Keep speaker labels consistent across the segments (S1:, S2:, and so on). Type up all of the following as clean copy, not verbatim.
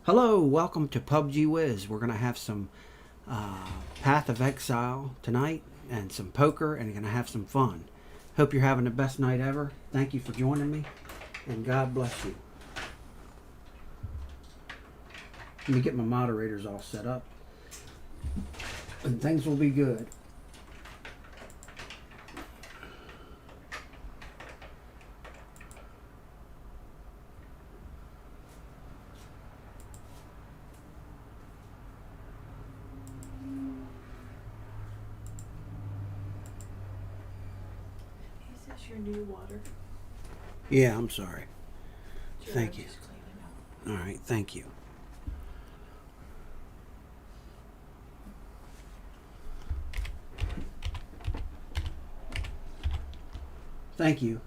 S1: Hello, welcome to PUBG Wiz. We're going to have some Path of Exile tonight and some poker and going to have some fun. Hope you're having the best night ever. Thank you for joining me and God bless you. Let me get my moderators all set up and things will be good.
S2: Is this your new water?
S1: Yeah, I'm sorry.
S2: Sure,
S1: Thank you.
S2: just cleaning up.
S1: All right, thank you. Thank you.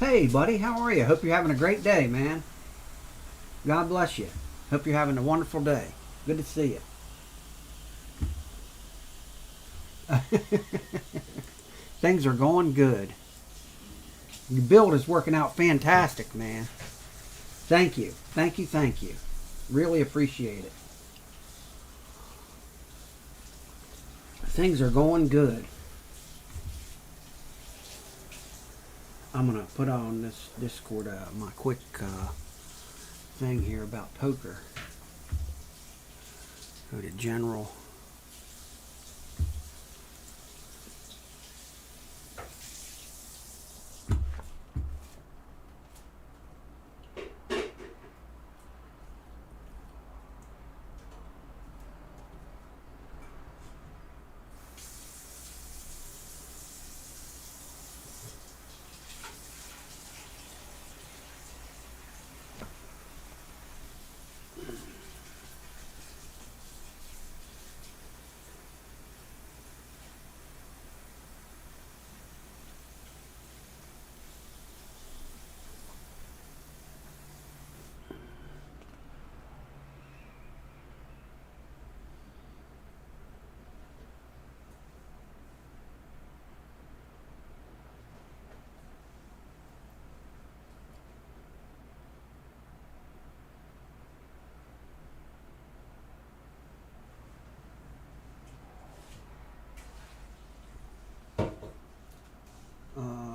S1: Hey, buddy, how are you? Hope you're having a great day, man. God bless you. Hope you're having a wonderful day. Good to see you. Things are going good. Your build is working out fantastic, man. Thank you. Thank you. Thank you. Really appreciate it. Things are going good. I'm going to put on this Discord my quick thing here about poker. Go to general.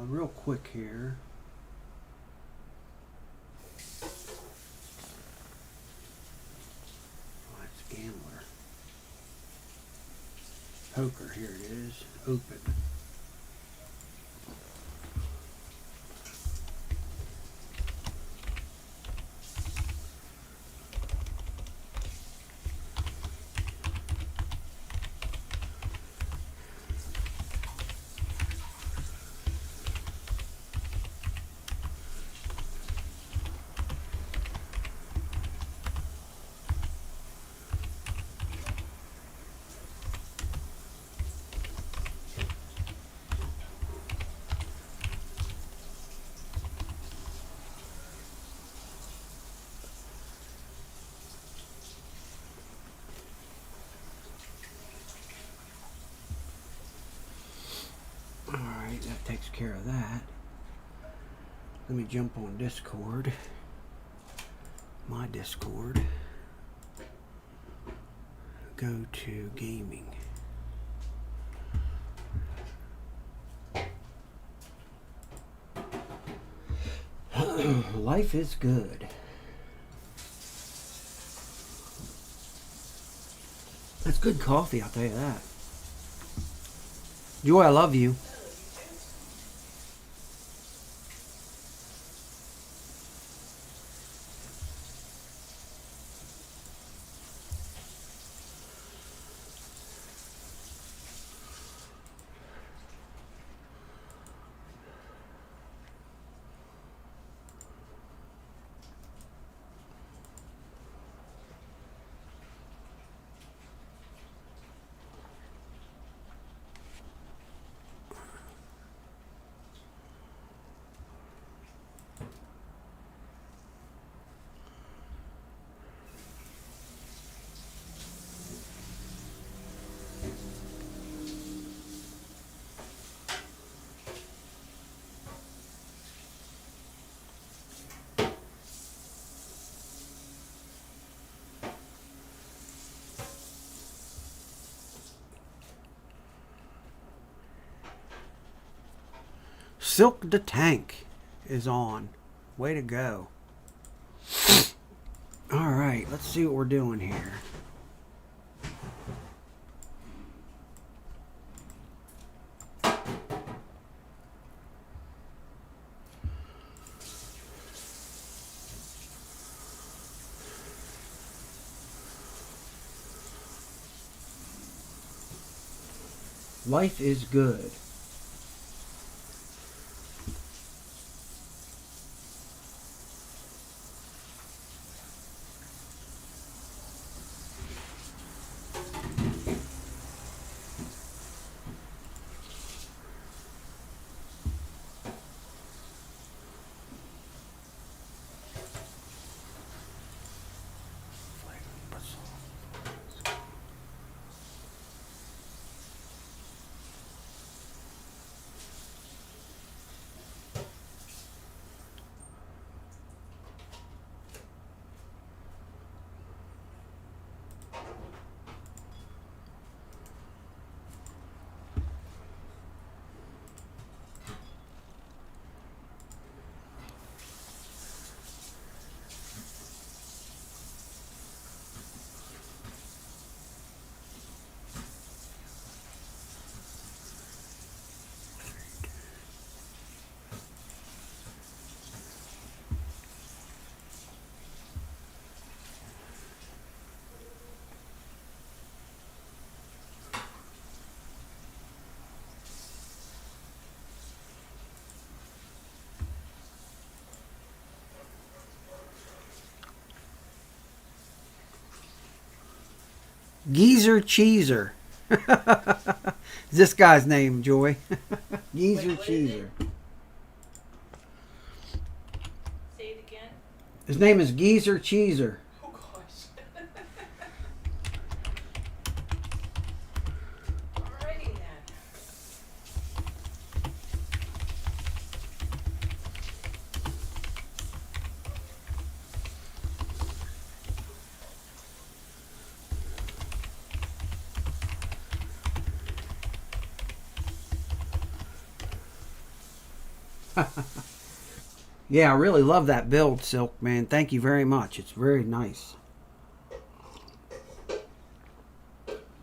S1: real quick here. Oh, that's gambler. Poker, here it is. Open. Alright, that takes care of that. Let me jump on Discord. My Discord. Go to gaming. Life is good. That's good coffee, I'll tell you that. Joy, I love you. Silk the Tank is on. Way to go. Alright, let's see what we're doing here. Life is good. Geezer Cheeser. Is this guy's name, Joy? Geezer Cheeser.
S2: Say it again.
S1: His name is Geezer Cheeser.
S2: Oh gosh. Alrighty then.
S1: Yeah, I really love that build, Silk, man. Thank you very much. It's very nice.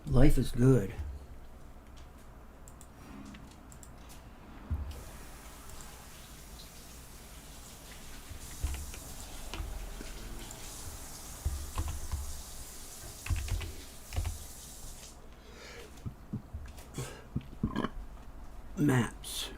S1: Life is good. Maps.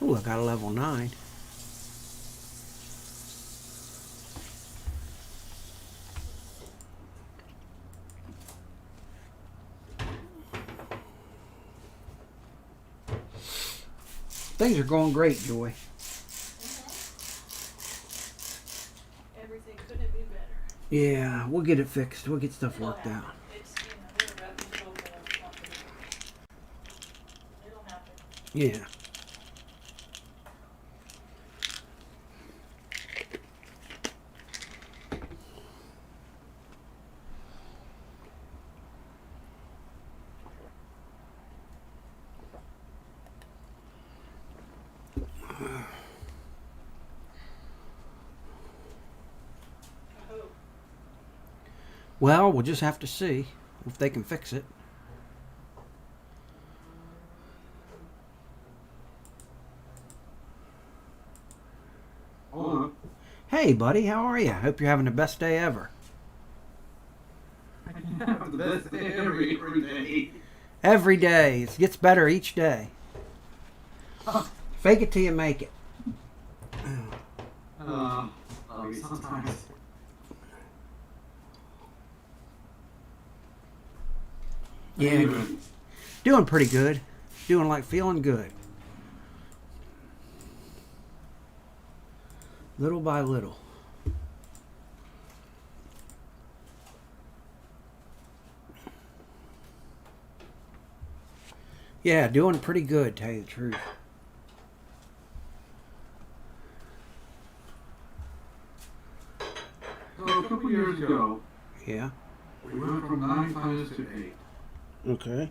S1: Oh, I got a level 9. Things are going great, Joy.
S2: Everything couldn't be better.
S1: Yeah, we'll get it fixed. We'll get stuff
S2: It'll
S1: worked
S2: happen.
S1: out.
S2: It's, they're a reputable company. It'll happen.
S1: Yeah.
S2: I hope.
S1: Well, we'll just have to see if they can fix it.
S3: Hello.
S1: Hey, buddy, how are you? Hope you're having the best day ever.
S3: I can have the best day every day.
S1: Every day. It gets better each day. Fake it till you make it.
S3: Sometimes.
S1: Yeah, doing pretty good. Doing like feeling good. Little by little. Yeah, doing pretty good, tell you the truth.
S3: So a couple years ago,
S1: Yeah.
S3: we went from 9 planets to 8.
S1: Okay.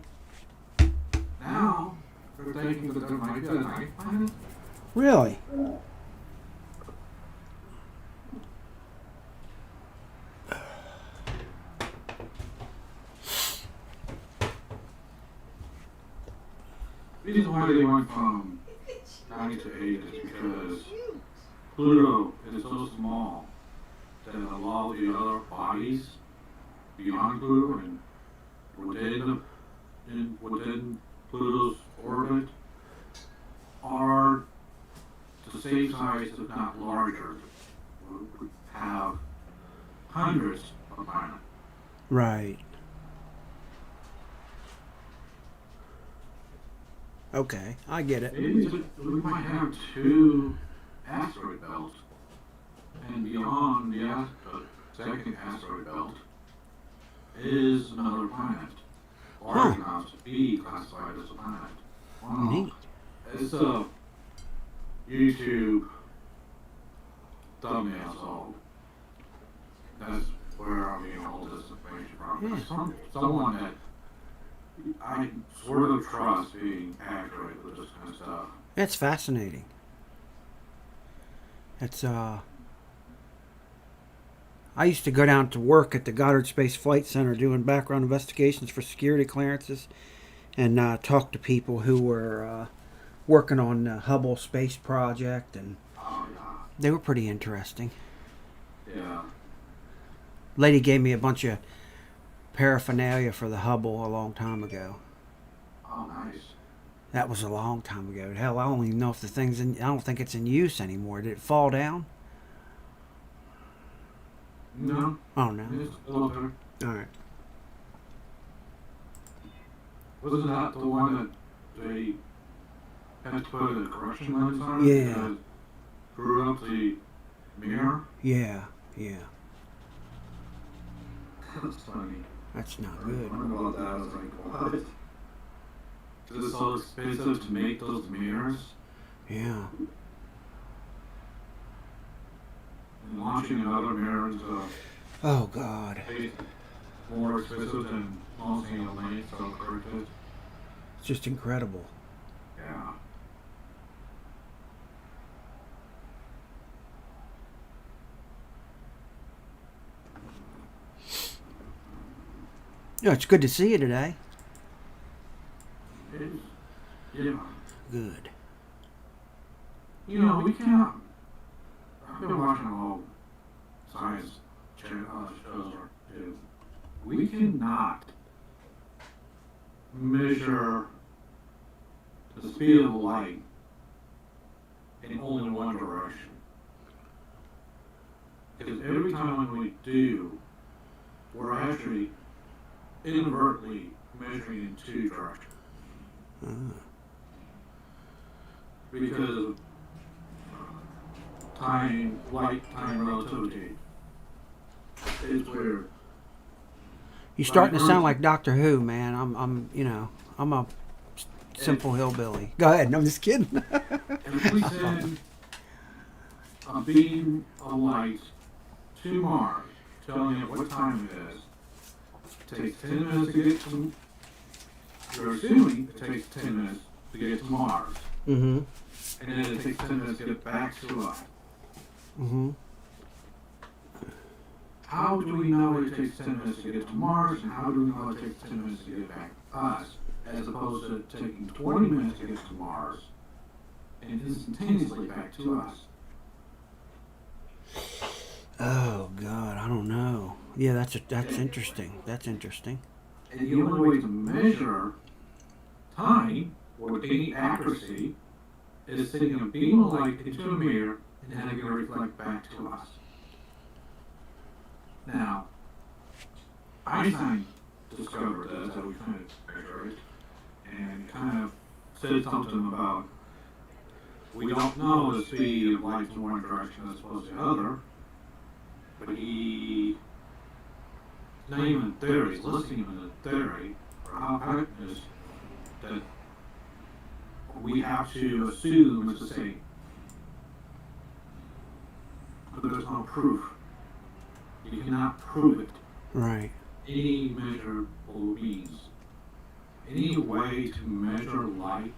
S3: Now, they're thinking that there might be a 9th planet.
S1: Really?
S3: The reason why they went from 9 to 8 is because Pluto is so small that a lot of the other bodies beyond Pluto and within Pluto's orbit are the same size, if not larger. We have hundreds of planets.
S1: Right. Okay, I get it.
S3: Maybe we might have 2 asteroid belts, and beyond the second asteroid belt is another planet, large enough to be classified as a planet. Wow.
S1: Neat.
S3: It's a YouTube thumbnail, so that's where I'm getting all this information from.
S1: Yeah.
S3: Someone that I sort of trust being accurate with this kind of stuff.
S1: It's fascinating. It's I used to go down to work at the Goddard Space Flight Center doing background investigations for security clearances and talk to people who were working on the Hubble space project, and
S3: Oh,
S1: they were pretty interesting.
S3: yeah.
S1: Lady gave me a bunch of paraphernalia for the Hubble a long time ago.
S3: Oh, nice.
S1: That was a long time ago. Hell, I don't even know if the thing's in. I don't think it's in use anymore. Did it fall down?
S3: No,
S1: Oh no.
S3: it's still up there.
S1: All right.
S3: Wasn't that the one that they had to put a correction lens on?
S1: Yeah.
S3: Because it screwed up the mirror?
S1: Yeah. Yeah.
S3: That's funny.
S1: That's not
S3: I
S1: good.
S3: learned about that. I was like, what? Because it's so expensive to make those mirrors.
S1: Yeah.
S3: And launching another mirror is
S1: Oh God.
S3: more expensive than launching a lane so corrected.
S1: It's just incredible.
S3: Yeah.
S1: Yeah, it's good to see you today.
S3: It's, yeah.
S1: Good.
S3: You know, we can't. I've been watching a whole science shows or two. We cannot measure the speed of light in only one direction. Because every time we do, we're actually inadvertently measuring in two directions. Because of time relativity. It's weird.
S1: You're starting to sound like Doctor Who, man. I'm a simple hillbilly. Go ahead. No, I'm just kidding.
S3: If we send a beam of light to Mars, telling it what time it is, it takes 10 minutes to get to. You're assuming it takes 10 minutes to get to Mars,
S1: Mm-hmm.
S3: and then it takes 10 minutes to get back to us.
S1: Mm-hmm.
S3: How do we know it takes 10 minutes to get to Mars, and how do we know it takes 10 minutes to get back to us, as opposed to taking 20 minutes to get to Mars and instantaneously back to us?
S1: Oh God, I don't know. Yeah, that's interesting. That's interesting.
S3: And the only way to measure time with any accuracy is sending a beam of light into a mirror and having it reflect back to us. Now, Einstein discovered this, that we kind of measure it, and kind of said something about we don't know the speed of light in one direction as opposed to the other, but he not even theory, listing even a theory or how is that we have to assume it's the same. But there's no proof. You cannot prove it.
S1: Right.
S3: Any measurable means. Any way to measure light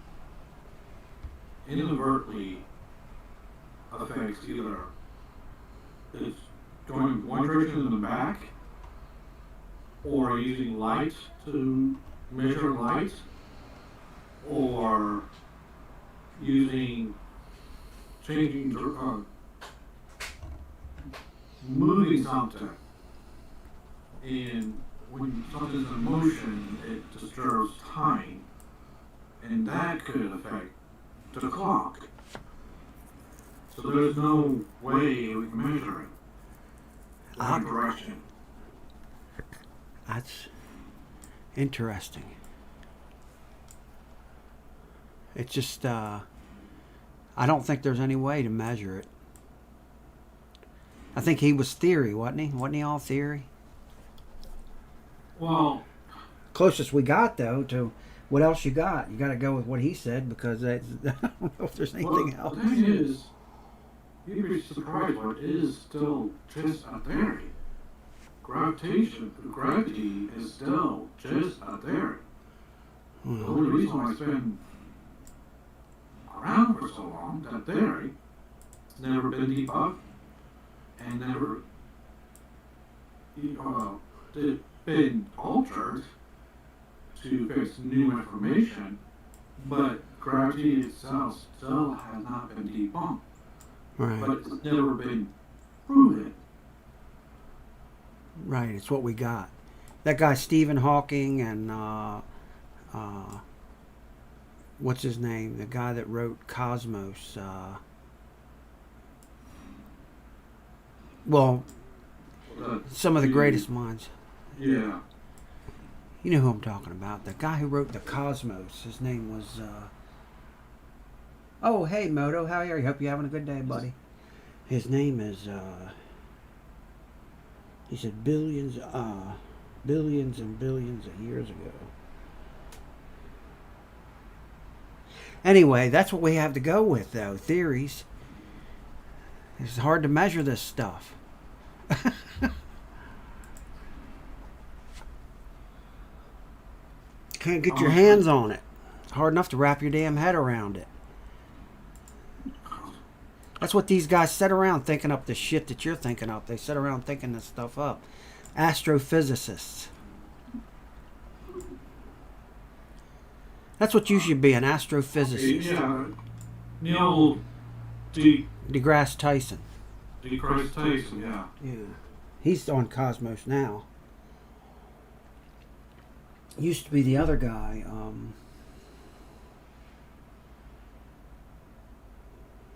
S3: inadvertently affects either it's going one direction in the back, or using light to measure light, or using changing moving something. And when something's in motion, it disturbs time, and that could affect the clock. So there's no way we can measure it. One direction.
S1: That's interesting. It's just, I don't think there's any way to measure it. I think he was theory, wasn't he? Wasn't he all theory?
S3: Well,
S1: Closest we got, though, to what else you got. You got to go with what he said, because I don't know if there's anything else.
S3: The thing is, you'd be surprised, but it is still just a theory. Gravity is still just a theory. The only reason why it's been around for so long, that theory, has never been debunked and never been altered to fix new information, but gravity itself still has not been debunked.
S1: Right.
S3: But it's never been proven.
S1: Right, it's what we got. That guy Stephen Hawking and what's his name? The guy that wrote Cosmos. Some of the greatest minds.
S3: Yeah.
S1: You know who I'm talking about. The guy who wrote the Cosmos. His name was. Oh, hey Moto, how are you? Hope you're having a good day, buddy. His name is. He said billions and billions of years ago. Anyway, that's what we have to go with, though. Theories. It's hard to measure this stuff. Can't get your hands on it. It's hard enough to wrap your damn head around it. That's what these guys sit around thinking up the shit that you're thinking up. They sit around thinking this stuff up. Astrophysicists. That's what you should be, an astrophysicist.
S3: Yeah. Neil
S1: deGrasse Tyson.
S3: deGrasse Tyson, yeah.
S1: Yeah. He's on Cosmos now. Used to be the other guy.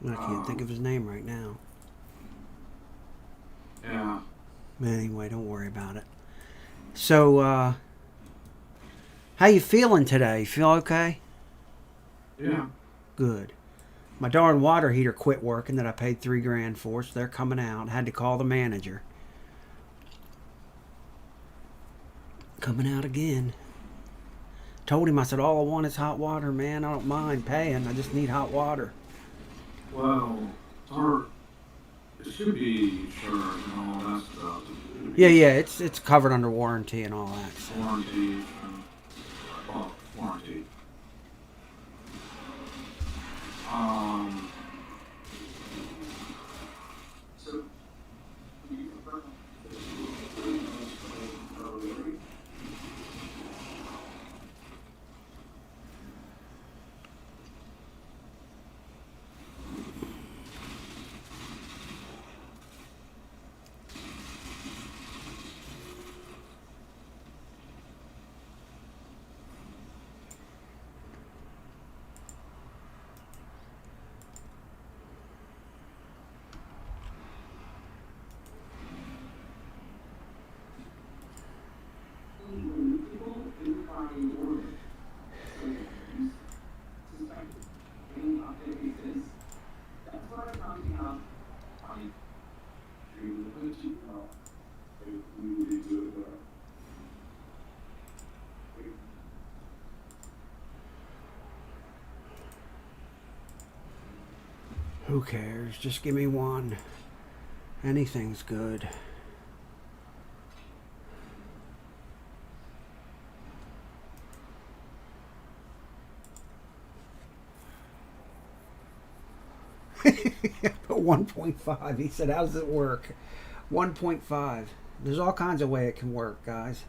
S1: I can't think of his name right now.
S3: Yeah.
S1: Anyway, don't worry about it. So, how you feeling today? Feel okay?
S3: Yeah.
S1: Good. My darn water heater quit working that I paid $3,000 for, so they're coming out. Had to call the manager. Coming out again. Told him, I said, all I want is hot water, man. I don't mind paying. I just need hot water.
S3: Well, it should be insured and all that stuff.
S1: Yeah, it's covered under warranty and all that. So.
S3: Warranty. Warranty. So,
S1: Who cares? Just give me one. Anything's good. But 1.5. He said, how does it work? 1.5. There's all kinds of way it can work, guys.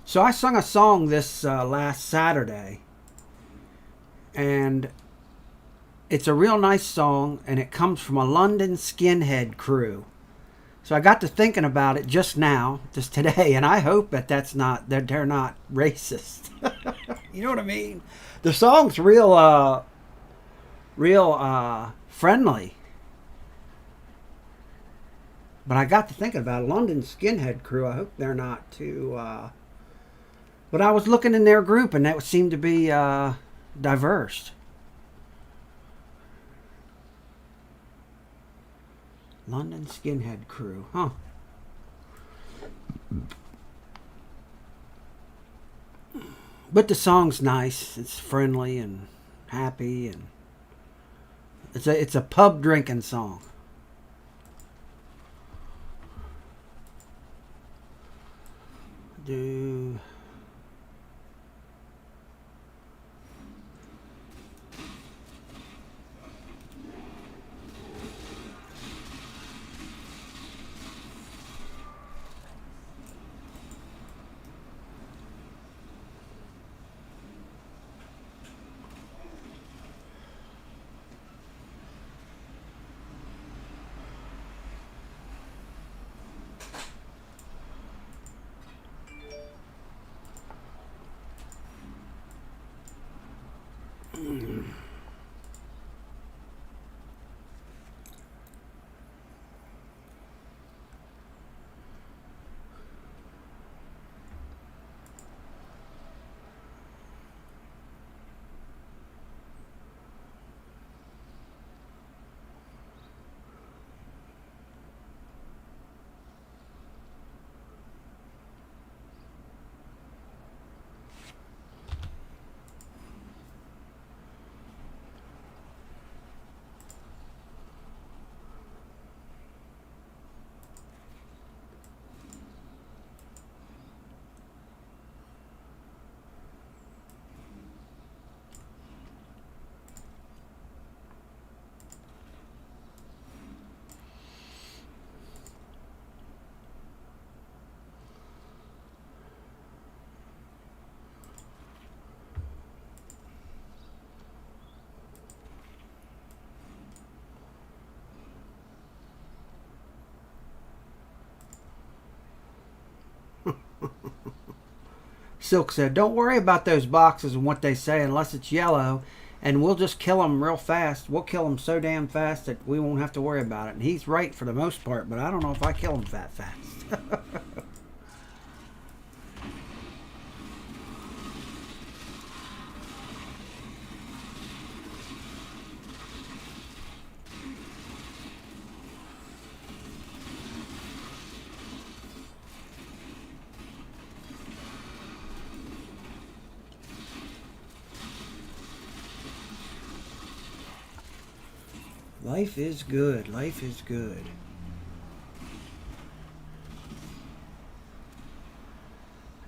S1: So I sung a song this last Saturday, and it's a real nice song, and it comes from a London skinhead crew. So I got to thinking about it just now, just today, and I hope that they're not racist. You know what I mean? The song's real friendly. But I got to thinking about it. London skinhead crew. I hope they're not too. But I was looking in their group, and that seemed to be diverse. London skinhead crew, huh? But the song's nice. It's friendly and happy, and it's a pub drinking song. Do. Silk said, "Don't worry about those boxes and what they say unless it's yellow, and we'll just kill them real fast. We'll kill them so damn fast that we won't have to worry about it." And he's right for the most part, but I don't know if I kill them that fast. Life is good. Life is good.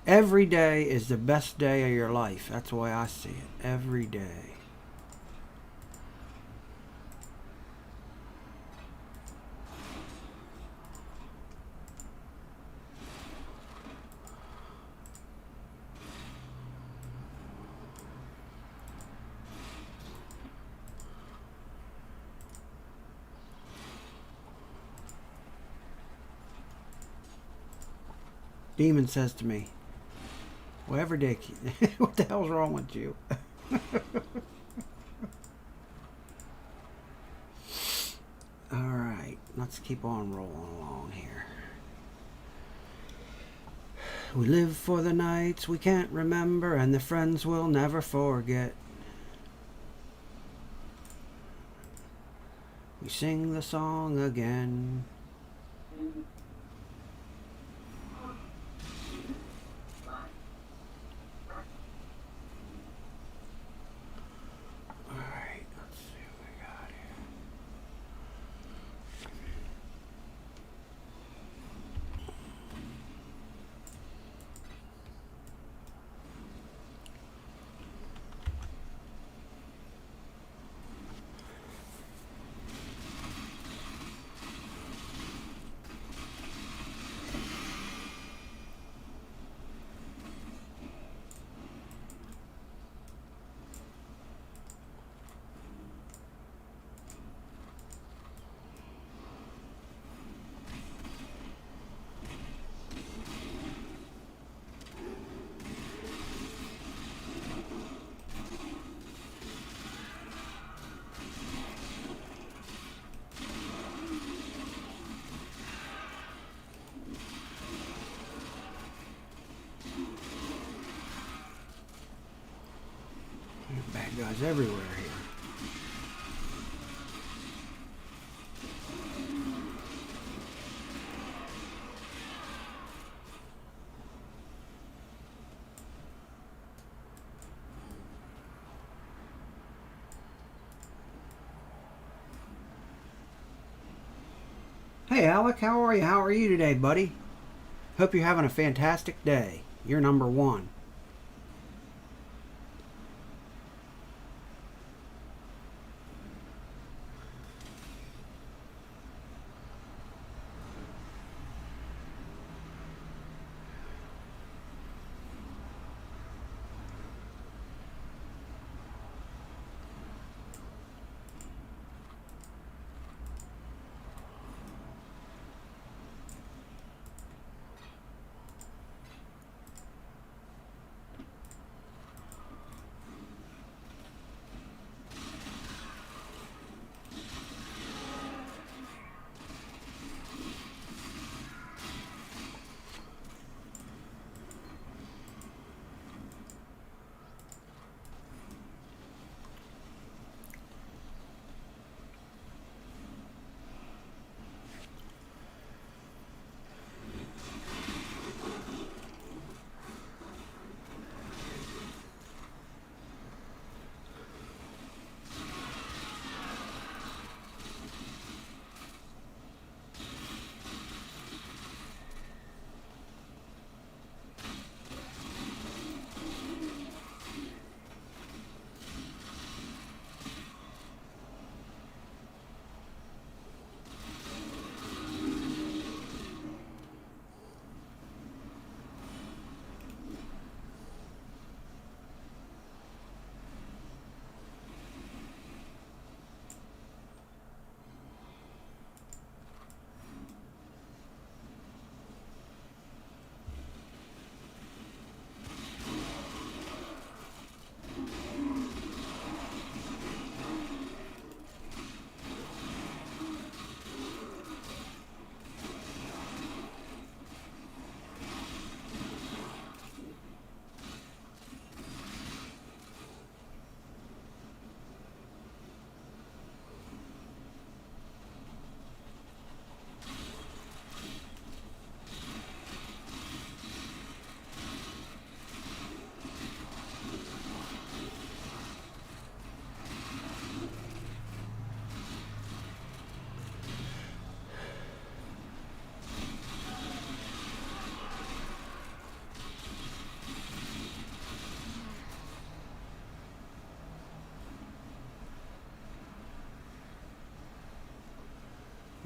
S1: Every day is the best day of your life. That's the way I see it. Every day. Demon says to me, "Whatever, Dick, what the hell's wrong with you?" Alright, let's keep on rolling along here. We live for the nights we can't remember and the friends we'll never forget. We sing the song again. Alright, let's see what we got here. There's bad guys everywhere here. Hey Alec, how are you? How are you today, buddy? Hope you're having a fantastic day. You're number one.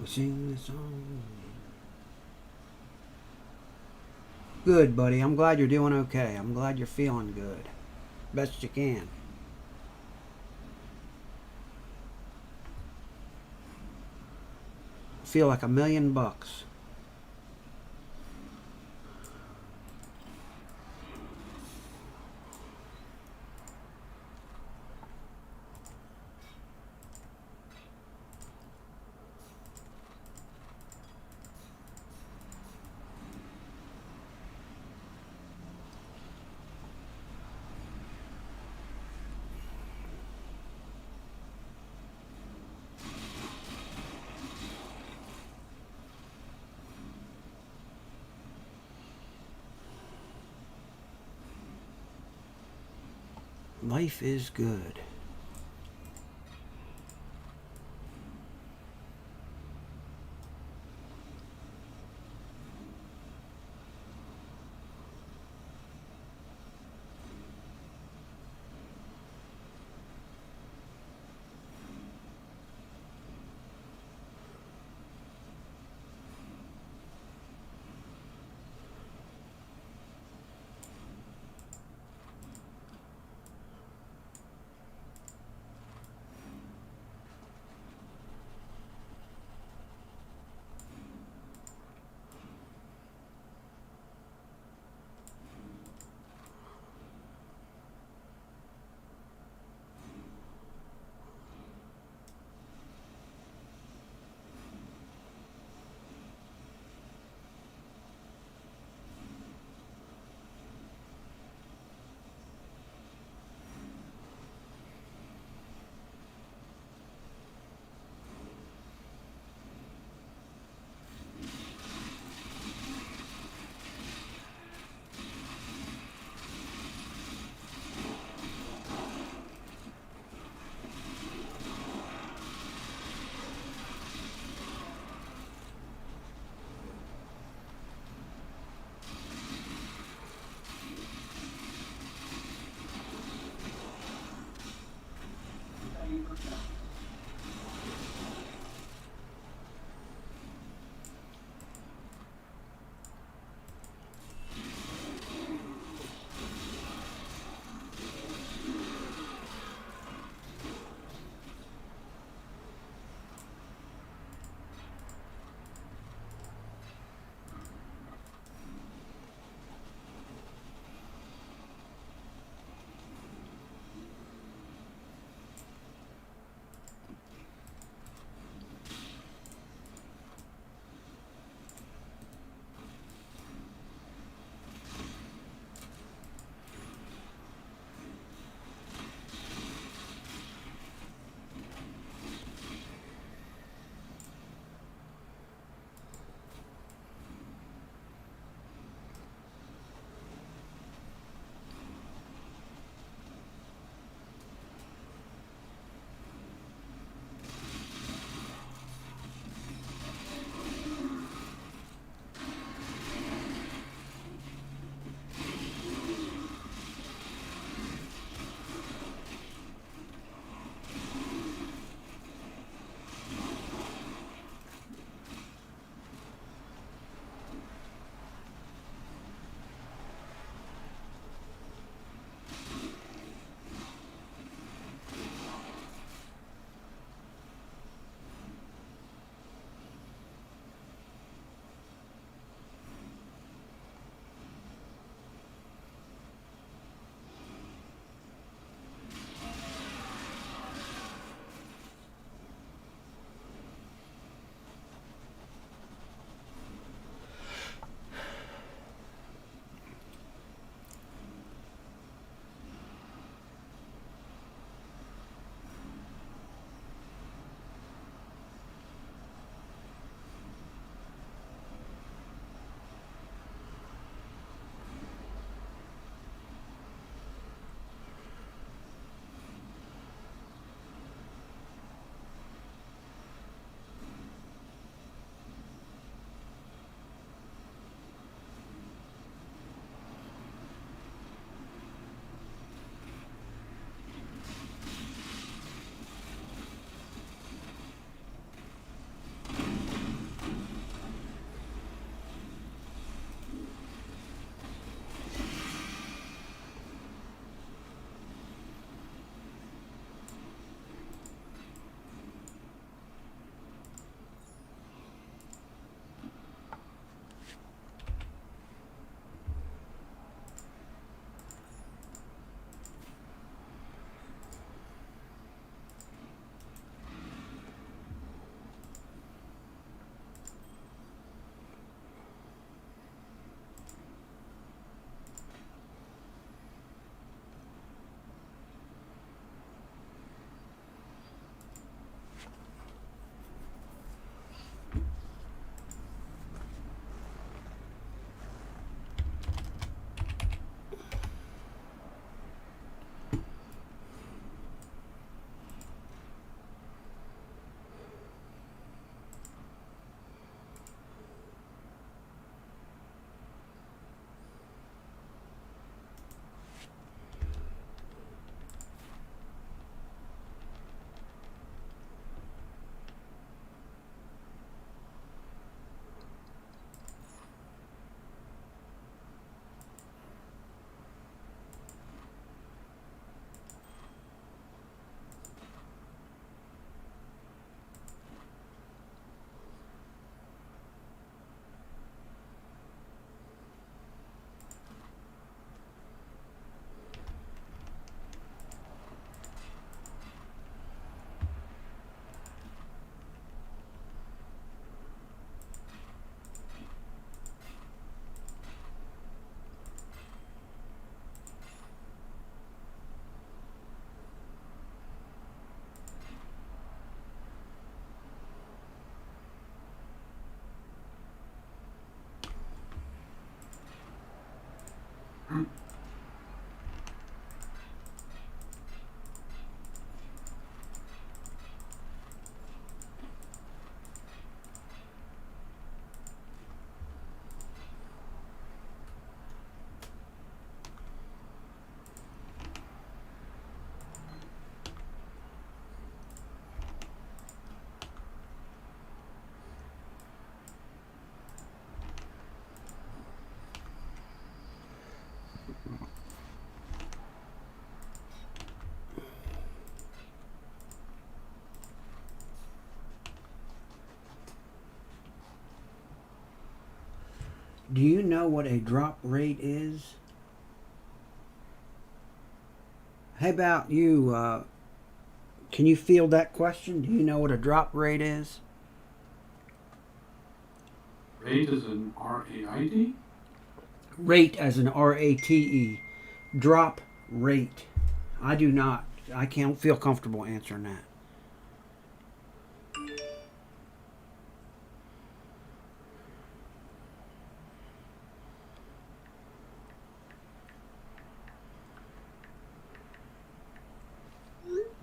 S1: We'll sing the song. Good, buddy. I'm glad you're doing okay. I'm glad you're feeling good. Best you can. Feel like $1,000,000. Life is good. Do you know what a drop rate is? How about you? Can you field that question? Do you know what a drop rate is?
S3: Rate is an R-A-I-D?
S1: Rate as an RATE. Drop rate. I do not. I can't feel comfortable answering that.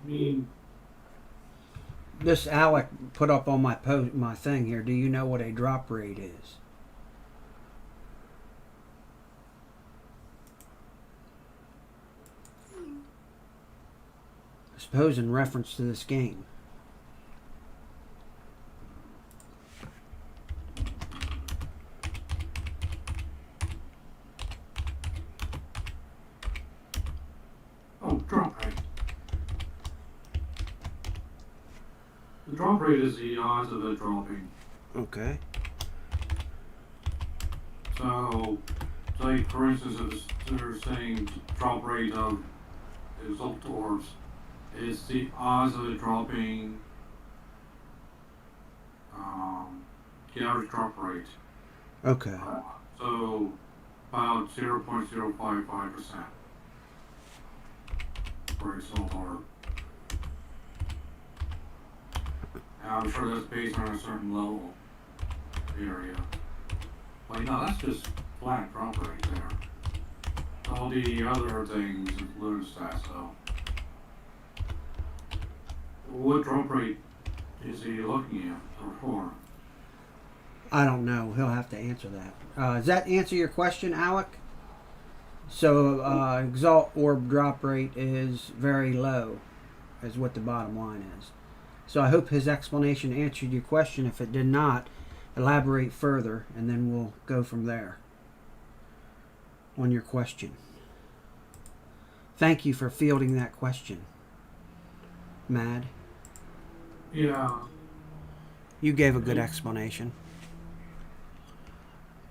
S3: I mean,
S1: This Alec put up on my thing here. Do you know what a drop rate is? I suppose in reference to this game.
S3: oh, drop rate. The drop rate is the odds of it dropping.
S1: Okay.
S3: So, say for instance, if they're saying drop rate of Exalt orbs is the odds of it dropping the average drop rate.
S1: Okay.
S3: So about 0.055% for Exalt orb. And I'm sure that's based on a certain level area. But no, that's just flat drop rate there. All the other things influence that, so. What drop rate is he looking at or for?
S1: I don't know. He'll have to answer that. Does that answer your question, Alec? So, Exalt Orb drop rate is very low, is what the bottom line is. So I hope his explanation answered your question. If it did not, elaborate further, and then we'll go from there on your question. Thank you for fielding that question, Mad.
S3: Yeah.
S1: You gave a good explanation.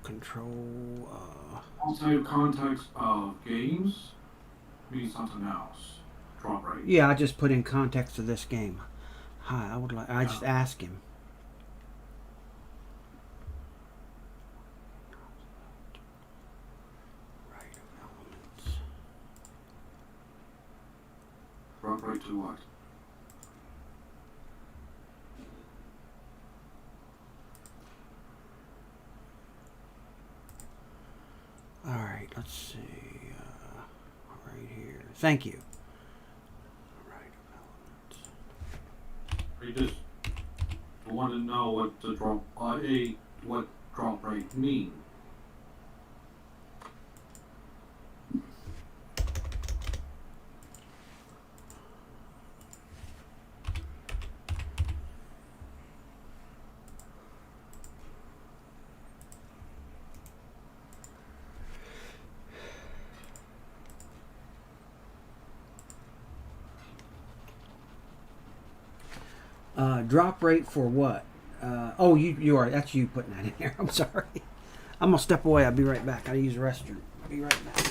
S1: Control.
S3: Outside of context of games means something else. Drop rate.
S1: Yeah, I just put in context of this game. Hi, I would like. I just asked him. Right elements.
S3: Drop rate to what?
S1: All right, let's see. Right here. Thank you. Right elements.
S3: I just want to know what the what drop rate mean.
S1: Drop rate for what? Oh, you are. That's you putting that in there. I'm sorry. I'm gonna step away. I'll be right back. I use the restroom. I'll be right back.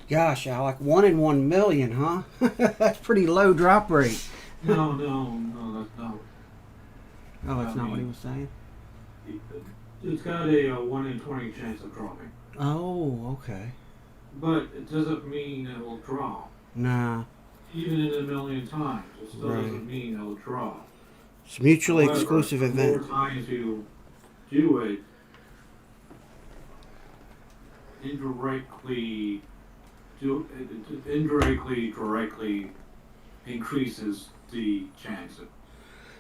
S1: Gosh, Alec, 1 in 1 million, huh? That's pretty low drop rate.
S3: No, that's not.
S1: Oh, that's
S3: I
S1: not what he
S3: mean,
S1: was saying?
S3: it's got a 1 in 20 chance of dropping.
S1: Oh, okay.
S3: But it doesn't mean it will drop.
S1: Nah,
S3: Even in a million times, it still
S1: right.
S3: doesn't mean it will drop.
S1: It's a mutually
S3: However,
S1: exclusive
S3: the more
S1: event.
S3: times you do it, directly increases the chance.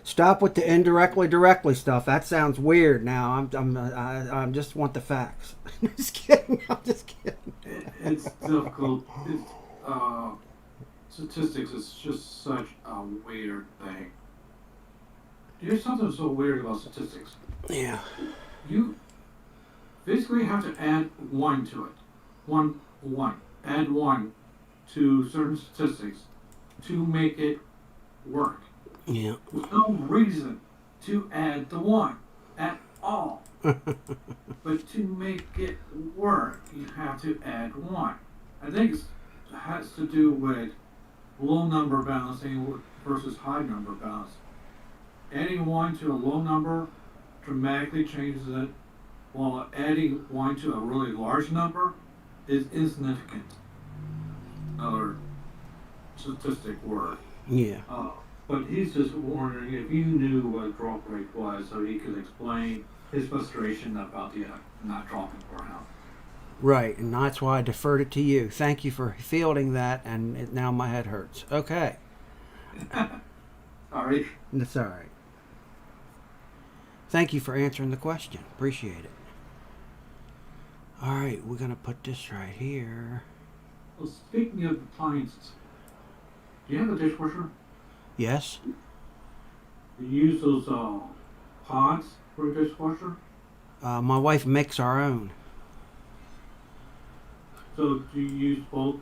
S1: Stop with the indirectly, directly stuff. That sounds weird. Now I just want the facts. Just kidding. I'm just kidding.
S3: It's difficult. Statistics is just such a weird thing. There's something so weird about statistics.
S1: Yeah.
S3: You basically have to add one to it. One. Add one to certain statistics to make it work.
S1: Yeah.
S3: There's no reason to add the one at all. But to make it work, you have to add one. I think it has to do with low number balancing versus high number balancing. Adding one to a low number dramatically changes it, while adding one to a really large number is insignificant. Another statistic word.
S1: Yeah.
S3: But he's just wondering if you knew what drop rate was, so he could explain his frustration about the not dropping for him.
S1: Right, and that's why I deferred it to you. Thank you for fielding that, and now my head hurts. Okay.
S3: Sorry.
S1: That's all right. Thank you for answering the question. Appreciate it. All right, we're going to put this right here.
S3: Well, speaking of appliances, do you have a dishwasher?
S1: Yes?
S3: Do you use those pods for a dishwasher?
S1: My wife makes our own.
S3: So do you use both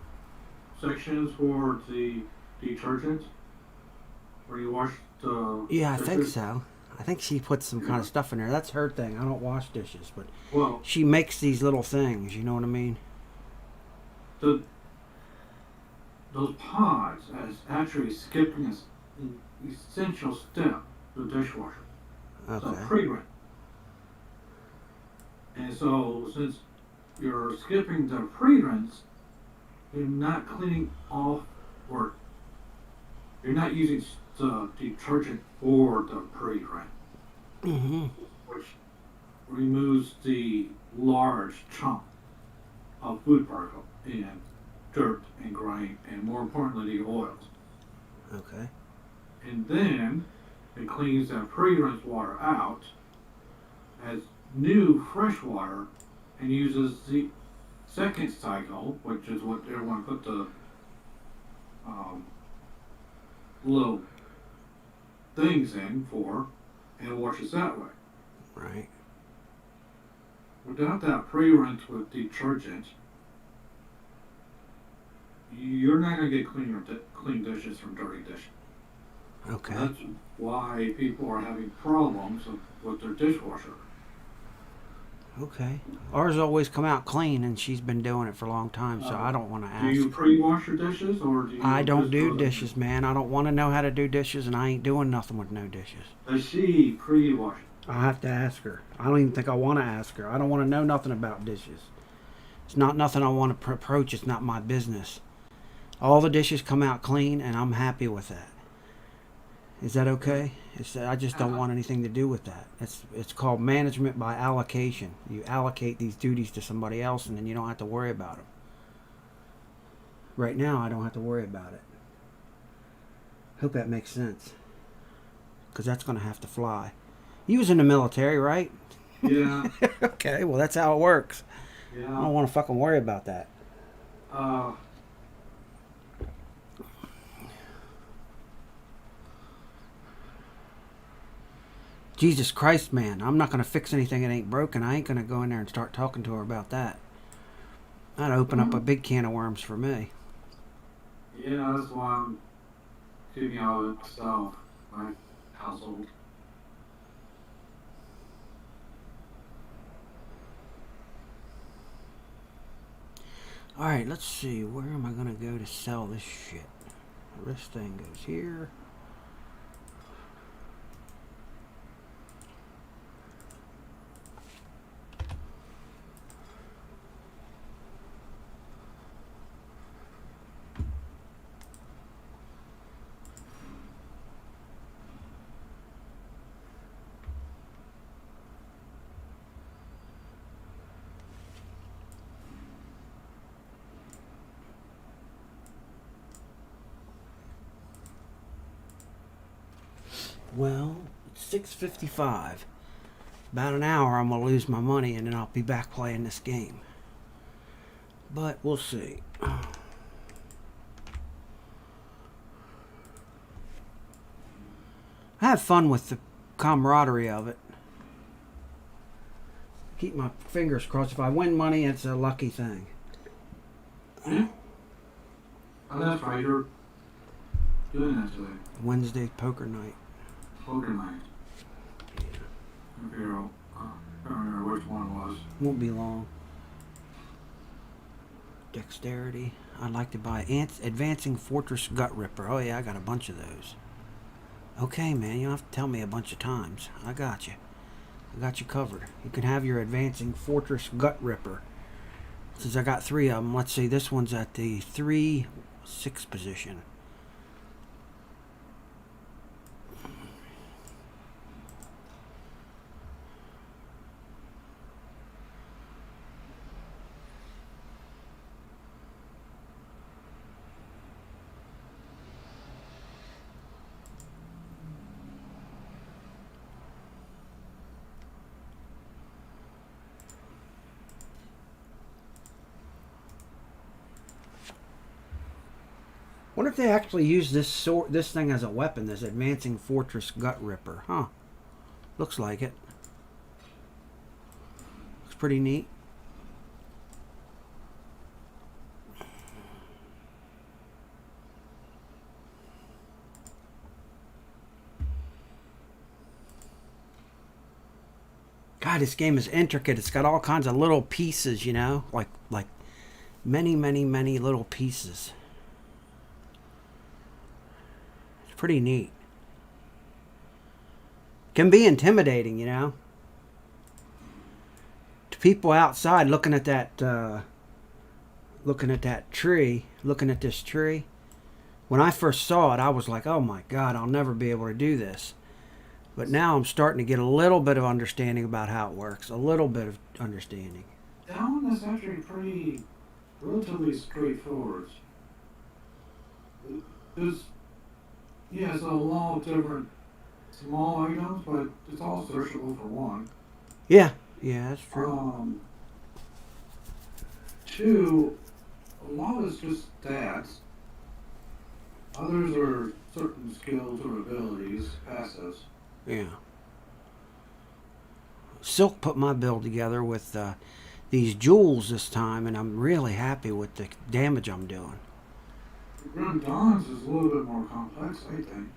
S3: sections for the detergent? Where you wash the
S1: Yeah, I think
S3: dishes?
S1: so. I think she puts some kind of stuff in there. That's her thing. I don't wash dishes, but
S3: Well,
S1: she makes these little things. You know what I mean?
S3: the those pods is actually skipping an essential step to the dishwasher. So
S1: Okay.
S3: pre-rinse. And so since you're skipping the pre-rinse, you're not cleaning off, or you're not using the detergent for the pre-rinse,
S1: Mm-hmm.
S3: which removes the large chunk of food particle and dirt and grime, and more importantly, the oils.
S1: Okay.
S3: And then it cleans that pre-rinse water out as new fresh water and uses the second cycle, which is what everyone put the little things in for, and washes that way.
S1: Right.
S3: Without that pre-rinse with detergent, you're not going to get clean dishes from dirty dishes.
S1: Okay.
S3: That's why people are having problems with their dishwasher.
S1: Okay. Ours always come out clean, and she's been doing it for a long time, so I don't want to
S3: Do you
S1: ask.
S3: pre-wash your dishes, or do you?
S1: I don't
S3: just
S1: do
S3: throw them
S1: dishes, man. I don't want to know how to do dishes, and I ain't doing nothing with no dishes.
S3: Does she pre-wash?
S1: I have to ask her. I don't even think I want to ask her. I don't want to know nothing about dishes. It's not nothing I want to approach. It's not my business. All the dishes come out clean, and I'm happy with that. Is that okay? I just don't want anything to do with that. It's called management by allocation. You allocate these duties to somebody else, and then you don't have to worry about them. Right now, I don't have to worry about it. Hope that makes sense. Because that's going to have to fly. You was in the military, right?
S3: Yeah.
S1: Okay, well, that's how it works. I
S3: Yeah.
S1: don't want to fucking worry about that. Jesus Christ, man. I'm not going to fix anything that ain't broken. I ain't going to go in there and start talking to her about that. That'd open up a big can of worms for me.
S3: Yeah, that's why I'm keeping out of stuff, my household.
S1: Alright, let's see. Where am I going to go to sell this shit? This thing goes here. Well, it's 6:55. About an hour I'm going to lose my money and then I'll be back playing this game. But we'll see. I have fun with the camaraderie of it. Keep my fingers crossed. If I win money, it's a lucky thing.
S3: Oh, that's right. You're doing that today.
S1: Wednesday poker night.
S3: Poker night. I don't remember which one was.
S1: Won't be long. Dexterity. I'd like to buy Advancing Fortress Gut Ripper. Oh yeah, I got a bunch of those. Okay, man, you don't have to tell me a bunch of times. I got you. I got you covered. You can have your Advancing Fortress Gut Ripper. Since I got 3 of them, let's see, this one's at the 3-6 position. Wonder if they actually use this thing as a weapon, this Advancing Fortress Gut Ripper. Huh. Looks like it. Looks pretty neat. God, this game is intricate. It's got all kinds of little pieces, you know? Like many, many, many little pieces. Pretty neat. Can be intimidating, you know. To people outside looking at that tree, looking at this tree. When I first saw it, I was like, "Oh my God, I'll never be able to do this." But now I'm starting to get a little bit of understanding about how it works. A little bit of understanding.
S3: That one is actually pretty relatively straightforward. It's a lot of different small items, but it's all searchable for one.
S1: Yeah, that's true.
S3: 2, a lot is just stats. Others are certain skills or abilities, passives.
S1: Yeah. Silk put my build together with these jewels this time, and I'm really happy with the damage I'm doing.
S3: Grim Dawn's is a little bit more complex, I think.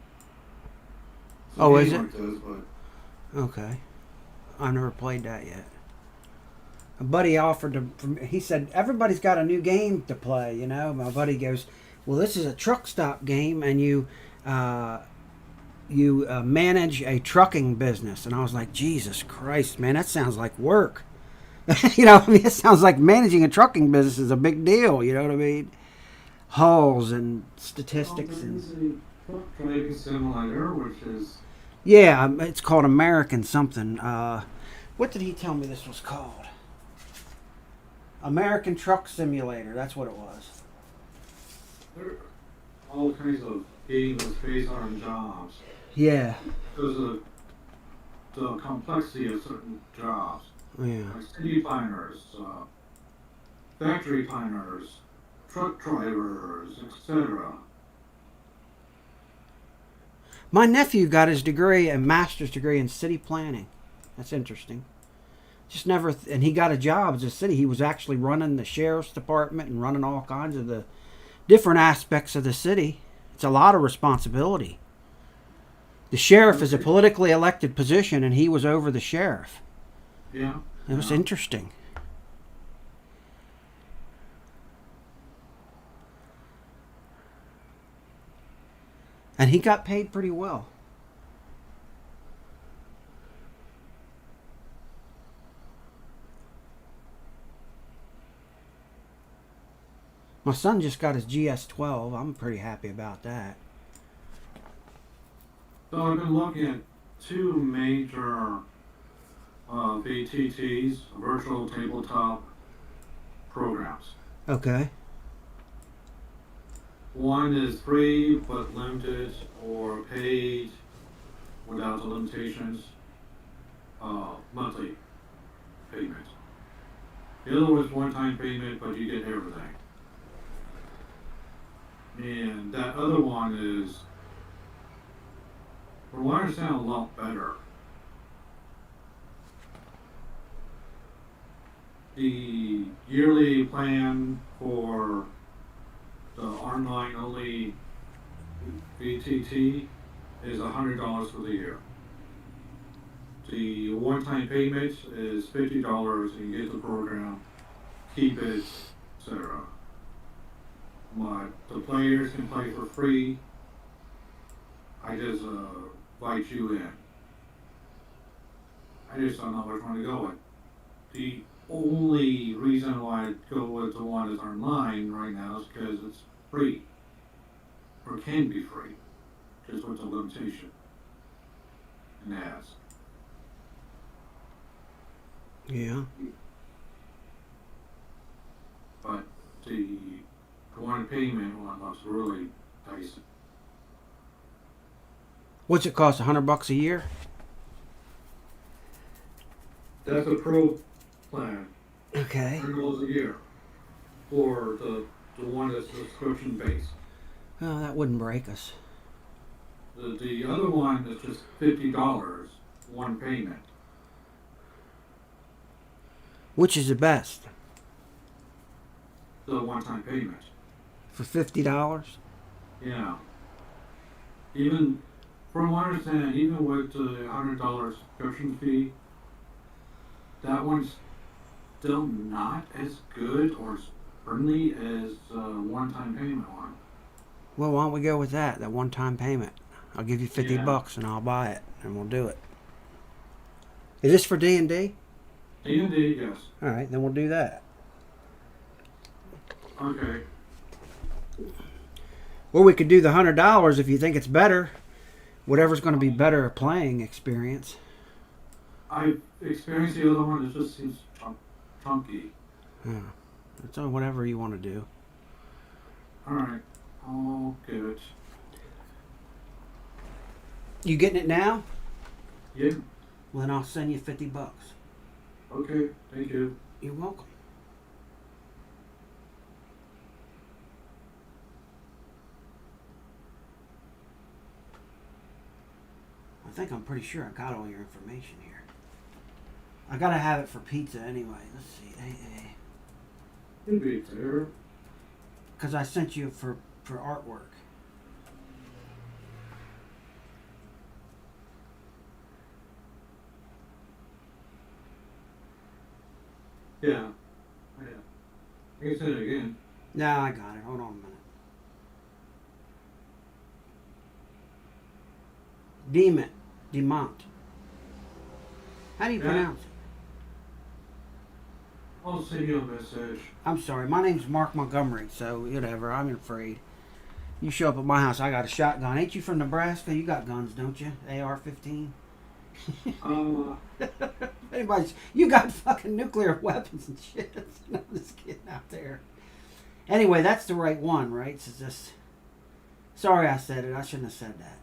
S1: Oh, is it?
S3: Like this, but
S1: Okay. I've never played that yet. A buddy offered to, he said, everybody's got a new game to play, you know. My buddy goes, well, this is a truck stop game, and you manage a trucking business. And I was like, Jesus Christ, man, that sounds like work. You know, I mean, it sounds like managing a trucking business is a big deal, you know what I mean? Hulls and statistics and
S3: trading simulator, which is
S1: it's called American something. What did he tell me this was called? American Truck Simulator. That's what it was.
S3: there are all kinds of games based on jobs.
S1: Yeah.
S3: Because of the complexity of certain jobs,
S1: Yeah.
S3: like city planners, factory planners, truck drivers, etc.
S1: My nephew got his degree, a master's degree in city planning. That's interesting. Just never, and he got a job as a city. He was actually running the sheriff's department and running all kinds of the different aspects of the city. It's a lot of responsibility. The sheriff is a politically elected position, and he was over the sheriff.
S3: Yeah.
S1: It was interesting. And he got paid pretty well. My son just got his GS12. I'm pretty happy about that.
S3: So I've been looking at two major VTTs, virtual tabletop programs.
S1: Okay.
S3: One is free but limited, or paid without the limitations, monthly payment. The other was one-time payment, but you get everything. And that other one is, from what I understand, a lot better. The yearly plan for the online only VTT is $100 for the year. The one-time payment is $50 and you get the program, keep it, etc. But the players can play for free. I just invite you in. I just don't know which one to go with. The only reason why I go with the one that's online right now is because it's free. Or can be free. Just with the limitation. And ads.
S1: Yeah.
S3: But the one payment one looks really dicey.
S1: What's it cost? $100 a year?
S3: That's a pro plan.
S1: Okay.
S3: $100 a year. For the one that's subscription based.
S1: Oh, that wouldn't break us.
S3: The other one is just $50, one payment.
S1: Which is the best?
S3: The one-time payment.
S1: For $50?
S3: Yeah. Even, from what I understand, even with the $100 subscription fee, that one's still not as good or as friendly as the one-time payment one.
S1: Well, why don't we go with that one-time payment? I'll give you $50
S3: Yeah.
S1: and I'll buy it, and we'll do it. Is this for D&D?
S3: D&D, yes.
S1: All right, then we'll do that.
S3: Okay.
S1: Or we could do the $100 if you think it's better. Whatever's going to be better playing experience.
S3: I've experienced the other one, it just seems chunky.
S1: Yeah. It's on whatever you want to do.
S3: Alright, I'll give it.
S1: You getting it now?
S3: Yeah,
S1: Well, then I'll send you $50.
S3: okay, thank you.
S1: You're welcome. I'm pretty sure I got all your information here. I gotta have it for pizza anyway. Let's see. AA.
S3: It'll be there.
S1: Because I sent you for artwork.
S3: Yeah. Yeah. I can say it again.
S1: No, I got it. Hold on a minute. Demont. How do you
S3: Yeah.
S1: pronounce it?
S3: I'll send you a message.
S1: I'm sorry. My name's Mark Montgomery, so whatever. I'm afraid. You show up at my house, I got a shotgun. Ain't you from Nebraska? You got guns, don't you? AR-15? Anybody's, you got fucking nuclear weapons and shit. I'm just kidding out there. Anyway, that's the right one, right? It's just, sorry I said it. I shouldn't have said that.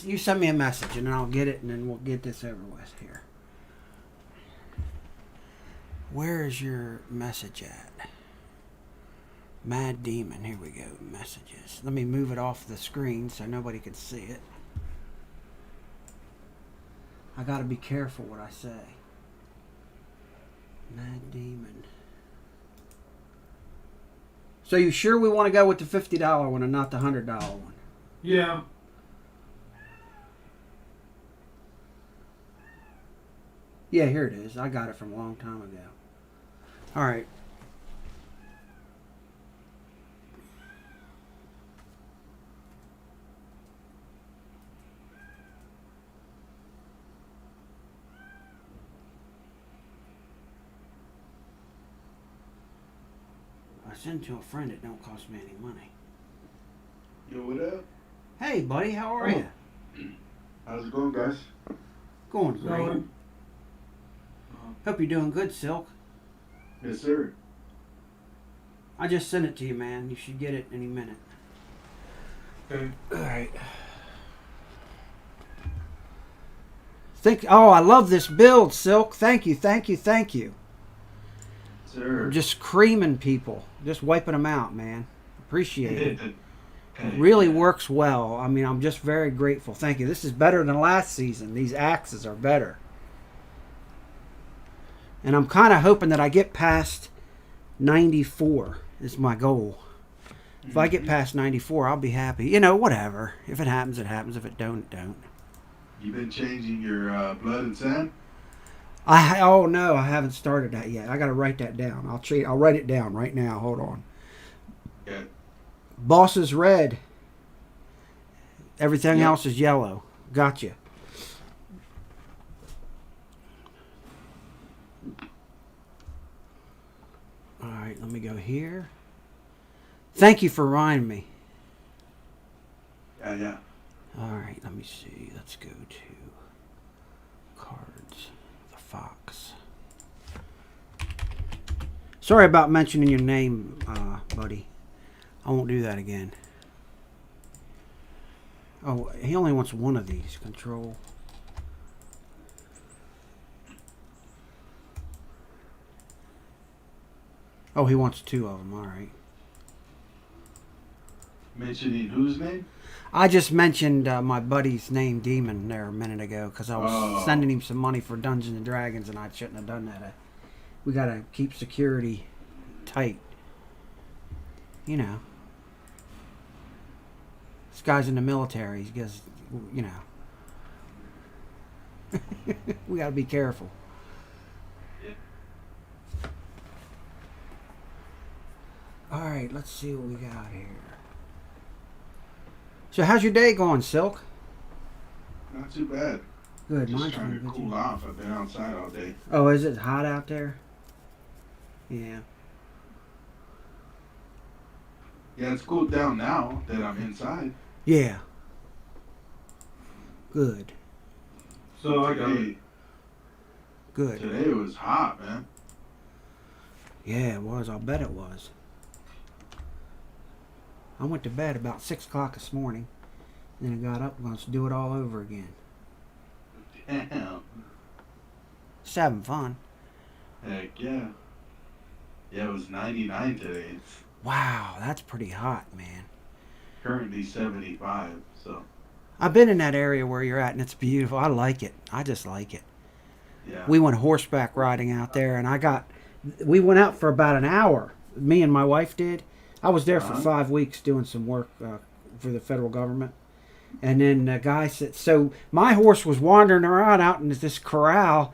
S1: You send me a message and then I'll get it and then we'll get this over with here. Where is your message at? Mad Demon. Here we go. Messages. Let me move it off the screen so nobody can see it. I gotta be careful what I say. Mad Demon. So you sure we want to go with the $50 one and not the $100 one?
S3: Yeah.
S1: Yeah, here it is. I got it from a long time ago. All right. send to a friend it don't cost me any money.
S4: Yo, what up?
S1: Hey, buddy, how are you?
S4: How's it going, guys?
S1: Going great. Hope you're doing good, Silk.
S4: Yes, sir.
S1: I just sent it to you, man. You should get it any minute.
S3: Okay.
S1: All right. Oh, I love this build, Silk. Thank you, thank you, thank you.
S4: Sir.
S1: I'm just creaming people, just wiping them out, man. Appreciate it. It really works well. I mean, I'm just very grateful. Thank you. This is better than last season. These axes are better. And I'm kind of hoping that I get past 94 is my goal. If I get past 94, I'll be happy. You know, whatever. If it happens, it happens. If it don't, it don't.
S4: You been changing your blood and sand?
S1: Oh no, I haven't started that yet. I got to write that down. I'll write it down right now. Hold on.
S4: Yeah.
S1: Boss is red. Everything
S4: Yep.
S1: else is yellow. Gotcha. All right, let me go here. Thank you for reminding me.
S4: Yeah.
S1: All right, let me see. Let's go to cards. The fox. Sorry about mentioning your name, buddy. I won't do that again. Oh, he only wants one of these. Control. Oh, he wants two of them. All right.
S4: Mentioning whose name?
S1: I just mentioned my buddy's name, Demon, there a minute ago because I was sending him some money for Dungeons and Dragons, and I shouldn't have done that. We got to keep security tight. You know. This guy's in the military. He goes, you know. We got to be careful.
S4: Yeah.
S1: All right, let's see what we got here. So how's your day going, Silk?
S4: Not too bad.
S1: Good.
S4: Just
S1: Mine's
S4: trying
S1: going
S4: to
S1: good.
S4: cool off. I've been outside all day.
S1: Oh, is it hot out there? Yeah.
S4: Yeah, it's cooled down now that I'm inside.
S1: Yeah. Good.
S3: So I got
S4: Today,
S1: Good.
S4: today it was hot, man.
S1: Yeah, it was. I'll bet it was. I went to bed about 6 o'clock this morning. Then I got up and going to do it all over again.
S4: Damn.
S1: Just having fun.
S4: Heck yeah. Yeah, it was 99 today. It's
S1: Wow, that's pretty hot, man.
S4: currently 75, so
S1: I've been in that area where you're at, and it's beautiful. I like it. I just like it.
S4: yeah.
S1: We went horseback riding out there, and we went out for about an hour. Me and my wife did. I was there for 5 weeks doing some work for the federal government. And then the guy said, so my horse was wandering around out in this corral,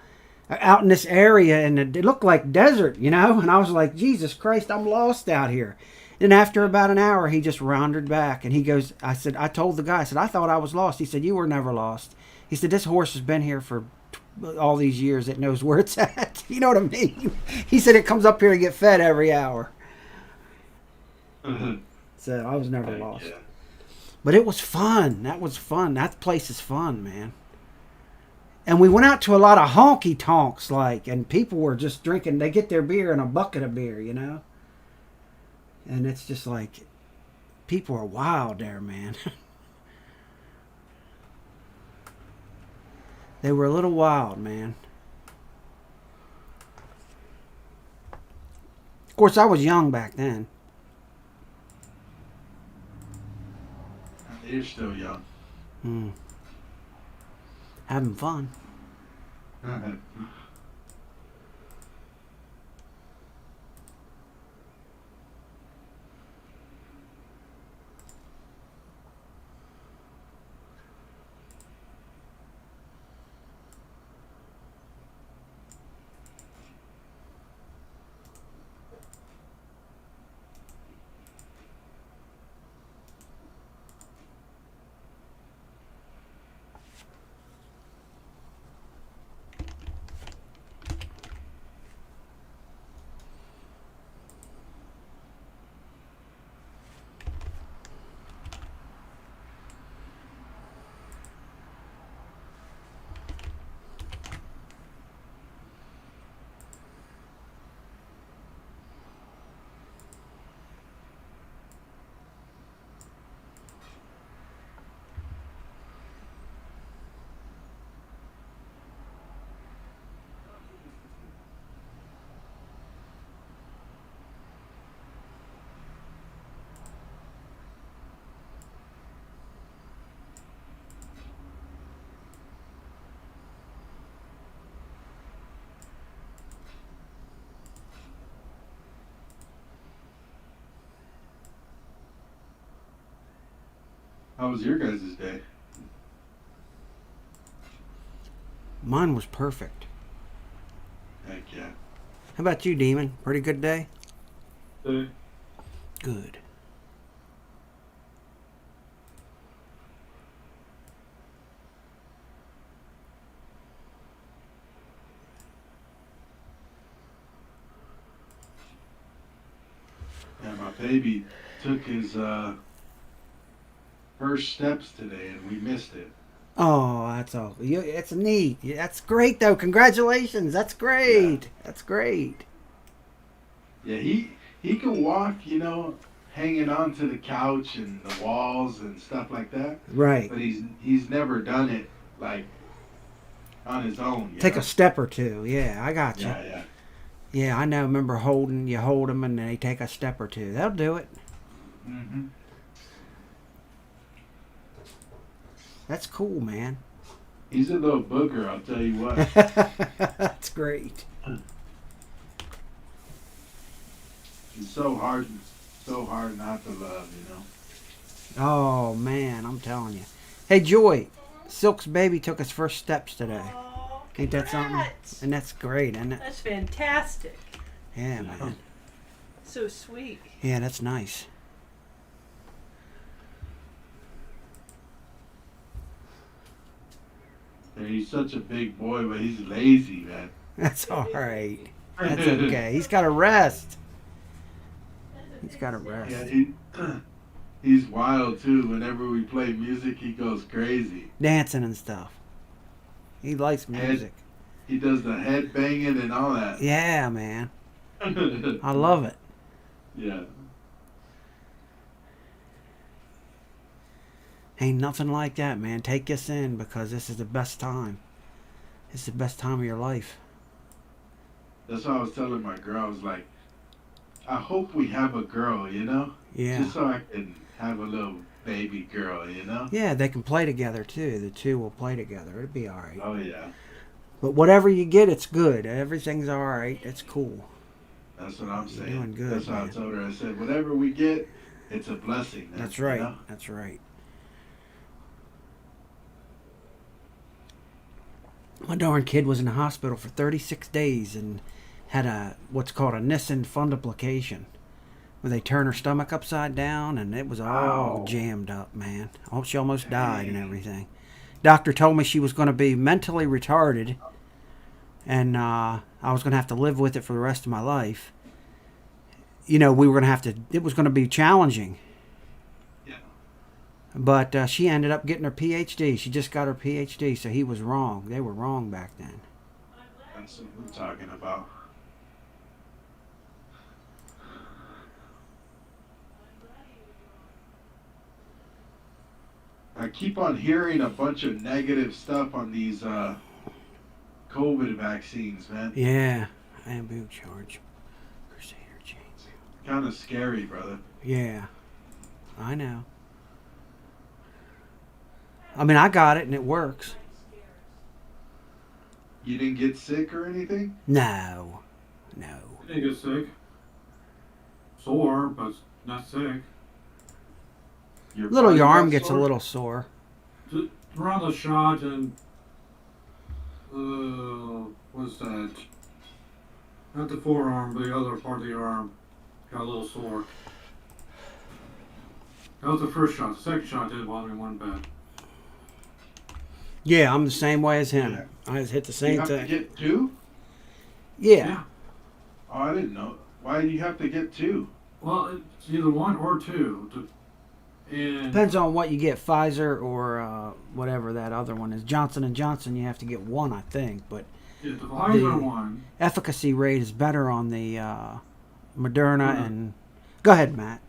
S1: out in this area, and it looked like desert, you know? And I was like, Jesus Christ, I'm lost out here. And after about an hour, he just rounded back. And he goes, I told the guy, I said, I thought I was lost. He said, you were never lost. He said, this horse has been here for all these years. It knows where it's at. You know what I mean? He said it comes up here to get fed every hour. So I was never lost.
S4: Yeah.
S1: But it was fun. That was fun. That place is fun, man. And we went out to a lot of honky tonks, and people were just drinking. They get their beer in a bucket of beer, you know? And it's just like, people are wild there, man. They were a little wild, man. Of course, I was young back then.
S4: You're still young.
S1: Having fun.
S4: How was your guys' day?
S1: Mine was perfect.
S4: Heck yeah.
S1: How about you, Demon? Pretty good day?
S3: Day.
S1: Good.
S4: Yeah, my baby took his first steps today, and we missed it.
S1: Oh, that's all. It's neat. That's great, though. Congratulations. That's great. That's great.
S4: Yeah, he can walk, hanging onto the couch and the walls and stuff like that.
S1: Right.
S4: But he's never done it like on his own.
S1: Take a step or two. Yeah, I got you.
S4: Yeah.
S1: Yeah, I know. Remember hold them, and then they take a step or two. That'll do it.
S4: Mm-hmm.
S1: That's cool, man.
S4: He's a little booger, I'll tell you what.
S1: That's great.
S4: He's so hard not to love,
S1: Oh, man, I'm telling you. Hey, Joy, Silk's baby took his first steps today.
S2: Oh,
S1: Ain't that something?
S2: congrats.
S1: And that's great, isn't it?
S2: That's fantastic.
S1: Yeah, man.
S2: So sweet.
S1: Yeah, that's nice.
S4: And he's such a big boy, but he's lazy, man.
S1: That's all right. That's okay. He's got to rest. He's got to rest.
S4: Yeah, he's wild too. Whenever we play music, he goes crazy.
S1: Dancing and stuff. He likes music.
S4: He does the head banging and all that.
S1: Yeah, man. I love it.
S4: Yeah.
S1: Ain't nothing like that, man. Take us in because this is the best time. It's the best time of your life.
S4: That's what I was telling my girl. I was like, I hope we have a girl,
S1: Yeah.
S4: Just so I can have a little baby girl,
S1: Yeah, they can play together too. The two will play together. It'll be all right.
S4: Oh, yeah.
S1: But whatever you get, it's good. Everything's all right. It's cool.
S4: That's what I'm saying.
S1: doing good,
S4: That's what I
S1: man.
S4: told her. I said, whatever we get, it's a blessing.
S1: That's right. That's right. My darn kid was in the hospital for 36 days and had what's called a Nissen funduplication, where they turn her stomach upside down, and it was all
S4: Ow.
S1: jammed up, man. Oh, she almost died and everything. Doctor told me she was going to be mentally retarded, and I was going to have to live with it for the rest of my life. We were going to have to. It was going to be challenging.
S4: Yeah.
S1: But she ended up getting her PhD. She just got her PhD, so he was wrong. They were wrong back then.
S4: That's what we're talking about. I keep on hearing a bunch of negative stuff on these COVID vaccines, man.
S1: Yeah, bamboo charge. Crusader chains.
S4: Kind of scary, brother.
S1: Yeah, I know. I mean, I got it and it works.
S4: You didn't get sick or anything?
S1: No.
S3: I didn't get sick. Sore, but not sick.
S4: Your
S1: Your
S4: body
S1: arm
S4: got
S1: gets a
S4: sore?
S1: little sore.
S3: Just around the shot and what's that? Not the forearm, but the other part of the arm got a little sore. That was the first shot. The second shot didn't bother me one bit.
S1: Yeah, I'm the same way as him.
S4: Yeah.
S1: I just hit the
S4: You
S1: same
S4: have to
S1: thing.
S4: get two?
S1: Yeah.
S4: Oh, I didn't know. Why do you have to get two?
S3: Well, it's either one or two. And
S1: Depends on what you get, Pfizer or whatever that other one is. Johnson & Johnson, you have to get one, I think. But
S3: yeah, the Pfizer
S1: the-
S3: one.
S1: efficacy rate is better on the Moderna and... Go ahead, Matt.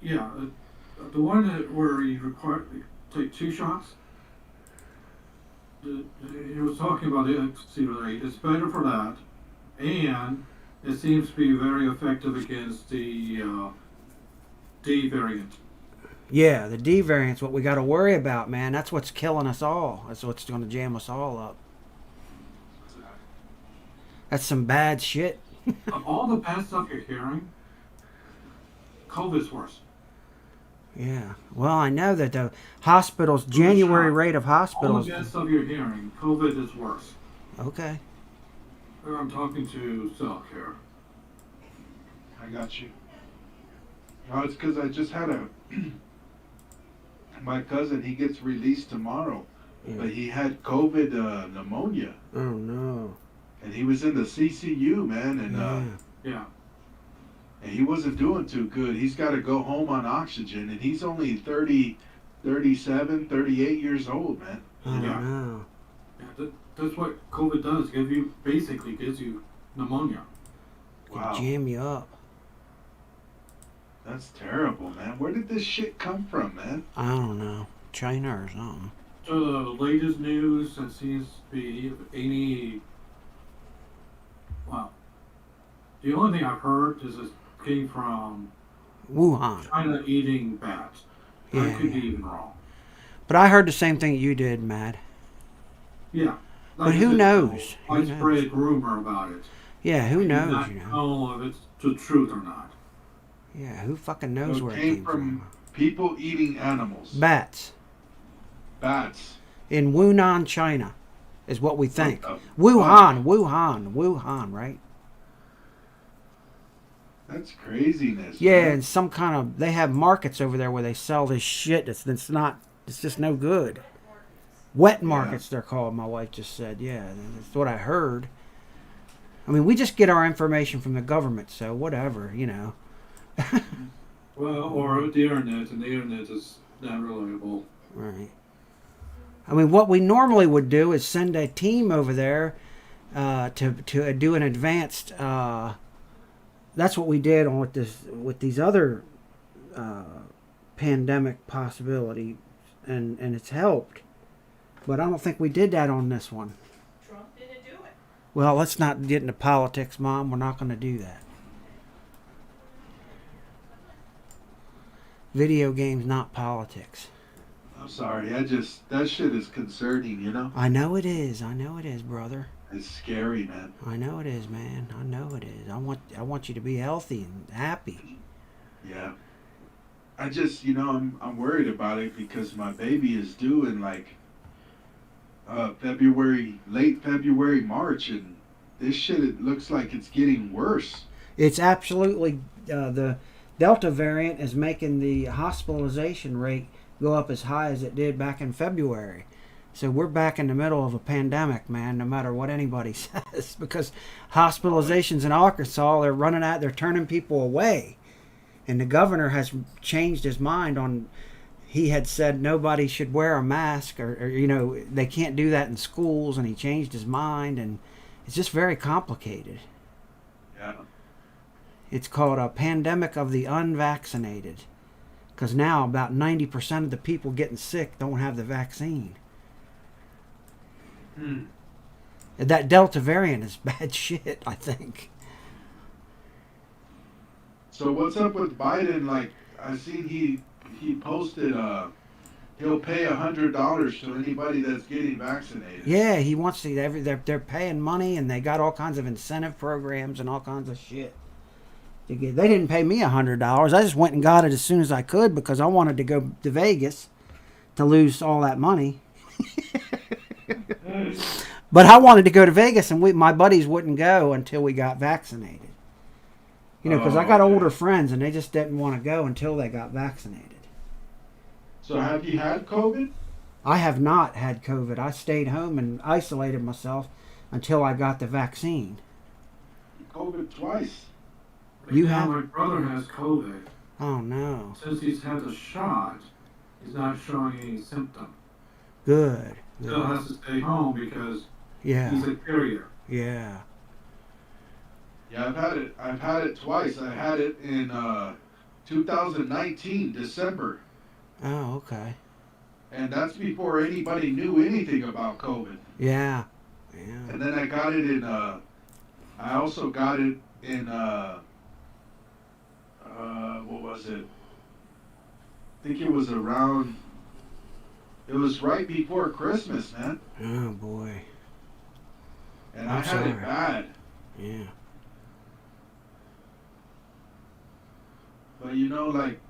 S3: Yeah, the one where you require take two shots. He was talking about the efficacy rate. It's better for that, and it seems to be very effective against the D variant.
S1: Yeah, the D variant's what we got to worry about, man. That's what's killing us all. That's what's going to jam us all up. That's some bad shit.
S3: Of all the bad stuff you're hearing, COVID's worse.
S1: Yeah. Well, I know that the hospitals, January rate of
S3: All
S1: hospitals.
S3: the bad stuff you're hearing, COVID is worse.
S1: Okay.
S3: I'm talking to self-care.
S4: I got you. No, it's because I just had a my cousin. He gets released tomorrow,
S1: Yeah.
S4: but he had COVID pneumonia,
S1: Oh no.
S4: and he was in the CCU, man,
S1: Yeah.
S3: Yeah.
S4: and he wasn't doing too good. He's got to go home on oxygen, and he's only 30, 37, 38 years old, man.
S1: Oh
S3: Yeah.
S1: no.
S3: Yeah, that's what COVID does. Basically gives you pneumonia.
S1: Can
S4: Wow,
S1: jam you up.
S4: that's terrible, man. Where did this shit come from, man?
S1: I don't know. China or something.
S3: So the latest news that seems to be any. Well, the only thing I've heard is it came from
S1: Wuhan.
S3: China eating bats.
S1: Yeah,
S3: That could
S1: yeah.
S3: be even wrong.
S1: But I heard the same thing you did, Matt.
S3: Yeah.
S1: But who knows? Who
S3: Widespread rumor about it.
S1: Yeah, who
S3: I do
S1: knows,
S3: not
S1: you know?
S3: know if it's the truth or not.
S1: Yeah, who fucking knows
S4: So
S1: where
S4: it
S1: it
S4: came
S1: came
S4: from
S1: from?
S4: people eating animals,
S1: Bats.
S4: bats.
S1: In Wuhan, China, is what we think.
S4: What
S1: Wuhan, right?
S4: That's craziness.
S1: Yeah,
S4: man.
S1: and some kind of, they have markets over there where they sell this shit it's just no good. Wet markets, they're called, my wife just said. Yeah, that's what I heard. I mean, we just get our information from the government, so whatever, you know.
S3: Well, or the internet, and the internet is not reliable.
S1: Right. I mean, what we normally would do is send a team over there to do an advanced. That's what we did on with these other pandemic possibility, and it's helped. But I don't think we did that on this one.
S2: Trump didn't do it.
S1: Well, let's not get into politics, Mom. We're not going to do that. Video games, not politics.
S4: I'm sorry. That shit is concerning, you know?
S1: I know it is, brother.
S4: It's scary, man.
S1: I know it is, man. I know it is. I want you to be healthy and happy.
S4: Yeah. I just, I'm worried about it because my baby is due in like late February, March, and this shit, it looks like it's getting worse.
S1: It's absolutely the Delta variant is making the hospitalization rate go up as high as it did back in February. So we're back in the middle of a pandemic, man, no matter what anybody says, because hospitalizations in Arkansas, they're turning people away. And the governor has changed his mind on, he had said nobody should wear a mask or they can't do that in schools, and he changed his mind, and it's just very complicated.
S4: Yeah.
S1: It's called a pandemic of the unvaccinated, because now about 90% of the people getting sick don't have the vaccine. That Delta variant is bad shit, I think.
S4: So what's up with Biden? Like, I seen he posted he'll pay $100 to anybody that's getting vaccinated.
S1: Yeah, he wants to. They're paying money, and they got all kinds of incentive programs and all kinds of shit. They didn't pay me $100. I just went and got it as soon as I could because I wanted to go to Vegas to lose all that money. But I wanted to go to Vegas, and my buddies wouldn't go until we got vaccinated. Because I got older friends, and they just didn't want to go until they got vaccinated.
S4: So have you had COVID?
S1: I have not had COVID. I stayed home and isolated myself until I got the vaccine.
S4: COVID twice.
S1: You
S3: Right now,
S1: have-
S3: my brother has COVID.
S1: Oh, no.
S3: Since he's had the shot, he's not showing any symptom.
S1: Good.
S3: Still has to stay home because
S1: Yeah.
S3: he's a carrier.
S1: Yeah.
S4: Yeah, I've had it twice. I had it in 2019 December,
S1: Oh, okay.
S4: and that's before anybody knew anything about COVID.
S1: Yeah. Yeah.
S4: And then I got it in. I also got it in. What was it? I think it was around. It was right before Christmas, man.
S1: Oh, boy.
S4: And
S1: I'm
S4: I had
S1: sorry.
S4: it bad.
S1: Yeah.
S4: But like,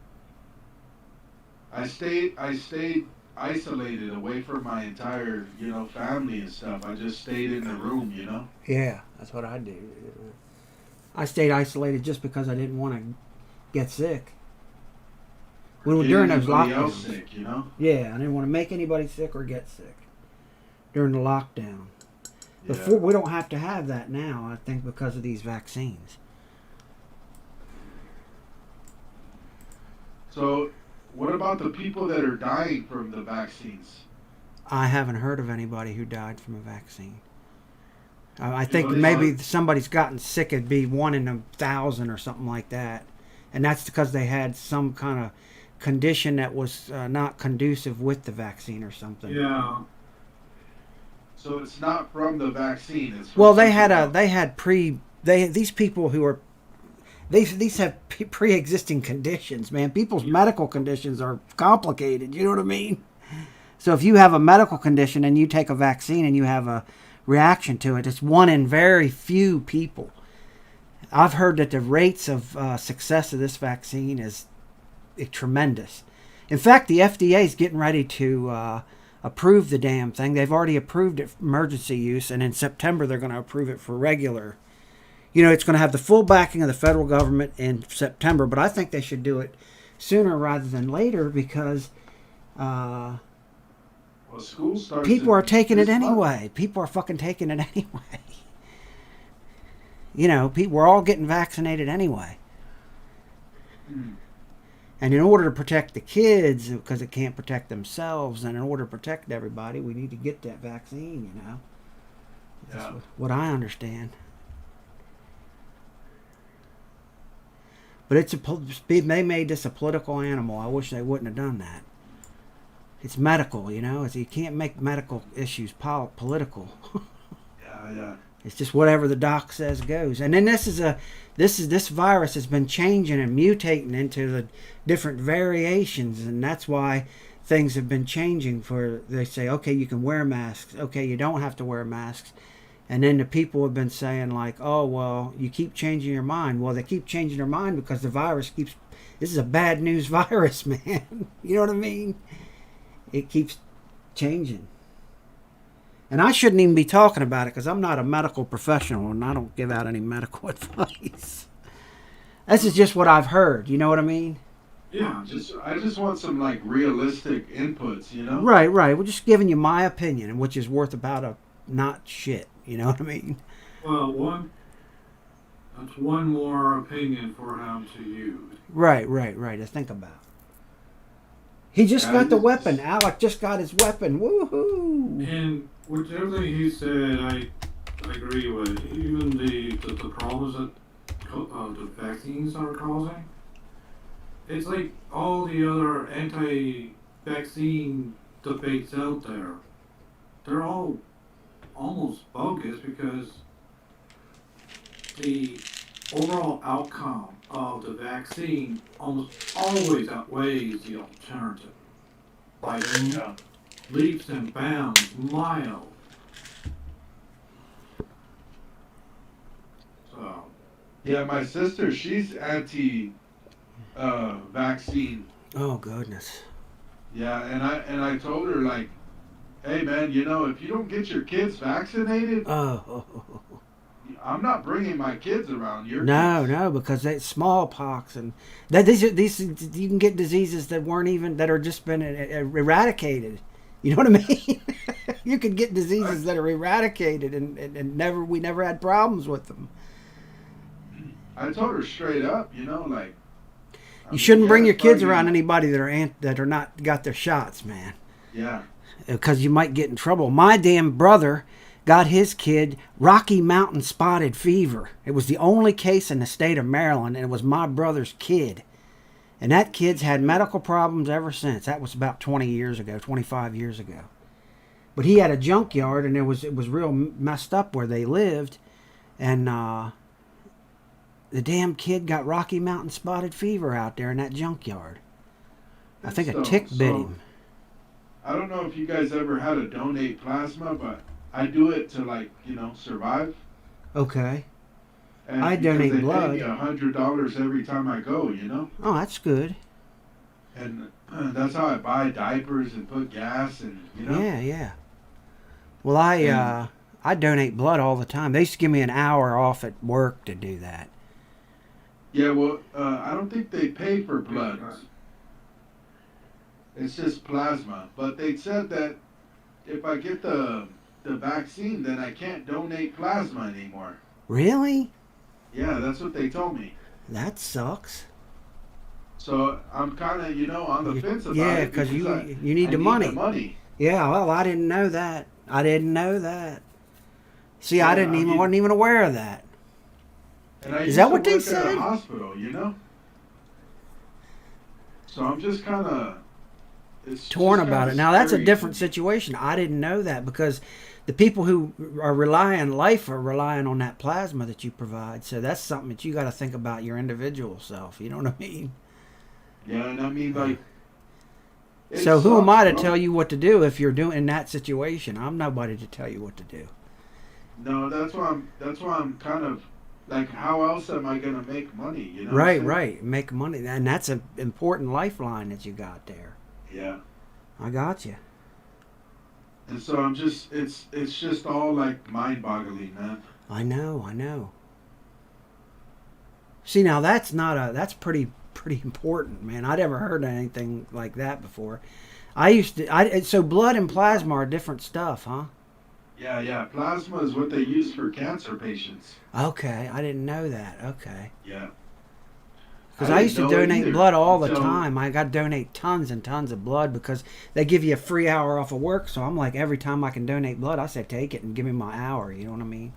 S4: I stayed isolated away from my entire, family and stuff. I just stayed in the room,
S1: Yeah, that's what I do. I stayed isolated just because I didn't want to get sick. During those
S4: anybody else
S1: lockdowns.
S4: sick.
S1: Yeah, I didn't want to make anybody sick or get sick during the lockdown.
S4: Yeah.
S1: Before, we don't have to have that now, I think, because of these vaccines.
S4: So, what about the people that are dying from the vaccines?
S1: I haven't heard of anybody who died from a vaccine. I think
S4: they
S1: maybe
S4: thought-
S1: somebody's gotten sick. It'd be 1 in 1,000 or something like that. And that's because they had some kind of condition that was not conducive with the vaccine or something.
S3: Yeah.
S4: So it's not from the vaccine. It's from
S1: Well, these people who are these have pre-existing conditions, man. People's medical conditions are complicated. You know what I mean? So if you have a medical condition and you take a vaccine and you have a reaction to it, it's 1 in very few people. I've heard that the rates of success of this vaccine is tremendous. In fact, the FDA is getting ready to approve the damn thing. They've already approved it for emergency use, and in September they're going to approve it for regular. It's going to have the full backing of the federal government in September, but I think they should do it sooner rather than later because
S4: school starts.
S1: people are taking it
S4: this month.
S1: anyway. People are fucking taking it anyway. We're all getting vaccinated anyway.
S4: Hmm.
S1: And in order to protect the kids, because it can't protect themselves, and in order to protect everybody, we need to get that vaccine, That's
S4: Yeah.
S1: what I understand. But they made this a political animal. I wish they wouldn't have done that. It's medical, You can't make medical issues political.
S4: Yeah.
S1: It's just whatever the doc says goes. And then this virus has been changing and mutating into the different variations, and that's why things have been changing. They say, okay, you can wear masks. Okay, you don't have to wear masks. And then the people have been saying like, oh, well, you keep changing your mind. Well, they keep changing their mind because the virus this is a bad news virus, man. You know what I mean? It keeps changing. And I shouldn't even be talking about it because I'm not a medical professional and I don't give out any medical advice. This is just what I've heard. You know what I mean?
S3: Yeah.
S4: I just want some realistic inputs,
S1: Right. We're just giving you my opinion, which is worth about a not shit. You know what I mean?
S3: Well, that's one more opinion for him to use.
S1: Right. To think about. He just got the weapon. Alec just got his weapon. Woohoo!
S3: And with everything he said, I agree with. Even the problems that the vaccines are causing. It's like all the other anti-vaccine debates out there. They're all almost bogus because the overall outcome of the vaccine almost always outweighs the alternative by leaps and bounds, miles. So
S4: Yeah, my sister, she's anti-vaccine.
S1: Oh goodness.
S4: Yeah, and I told her hey man, if you don't get your kids vaccinated,
S1: Oh.
S4: I'm not bringing my kids around your kids.
S1: No, because it's smallpox and these you can get diseases that are just been eradicated. You know what I mean? You could get diseases that are eradicated and we never had problems with them.
S4: I told her straight up,
S1: You shouldn't bring your kids around anybody that are not got their shots, man.
S4: Yeah.
S1: Because you might get in trouble. My damn brother got his kid Rocky Mountain spotted fever. It was the only case in the state of Maryland, and it was my brother's kid. And that kid's had medical problems ever since. That was about 25 years ago. But he had a junkyard, and it was real messed up where they lived. And the damn kid got Rocky Mountain spotted fever out there in that junkyard. I think a tick bit him.
S4: I don't know if you guys ever had to donate plasma, but I do it to survive.
S1: Okay.
S4: And
S1: I donate blood.
S4: They pay me $100 every time I go,
S1: Oh, that's good.
S4: And That's how I buy diapers and put gas and
S1: Yeah, yeah. Well,
S4: And
S1: I donate blood all the time. They used to give me an hour off at work to do that.
S4: yeah, well, I don't think they pay for blood. It's just plasma. But they said that if I get the vaccine, then I can't donate plasma anymore.
S1: Really?
S4: Yeah, that's what they told me.
S1: That sucks.
S4: So I'm kind of, on the fence about
S1: Yeah,
S4: it
S1: because
S4: because
S1: you need
S4: I
S1: the
S4: need
S1: money.
S4: the money.
S1: Yeah, well, I didn't know that. I didn't know that. See,
S4: Yeah,
S1: I didn't even wasn't even aware of that.
S4: And I
S1: Is
S4: used
S1: that
S4: to
S1: what they
S4: work at
S1: said?
S4: a hospital. So I'm just kind of
S1: Torn about it. Now that's a different situation. I didn't know that because the people who are relying on that plasma that you provide. So that's something that you got to think about your individual self. You know what I mean?
S4: Yeah, and I mean like. It
S1: So who am I to
S4: sucks,
S1: tell you what to do if you're doing in that situation? I'm nobody to tell you what to do.
S4: No, that's why I'm kind of like, how else am I gonna make money? You know?
S1: Right,
S4: what I'm
S1: right. Make money, and that's an important lifeline that you got there.
S4: saying? Yeah.
S1: I got you.
S4: And so I'm just it's just all like mind-boggling, man.
S1: I know, I know. See, now that's pretty important, man. I never heard of anything like that before. So blood and plasma are different stuff, huh?
S4: Yeah, yeah. Plasma is what they use for cancer patients.
S1: Okay, I didn't know that. Okay.
S4: Yeah.
S1: Because I used to
S4: didn't know it
S1: donate
S4: either
S1: blood all the
S4: until-
S1: time. I got to donate tons and tons of blood because they give you a free hour off of work. So I'm like, every time I can donate blood, I say take it and give me my hour. You know what I mean?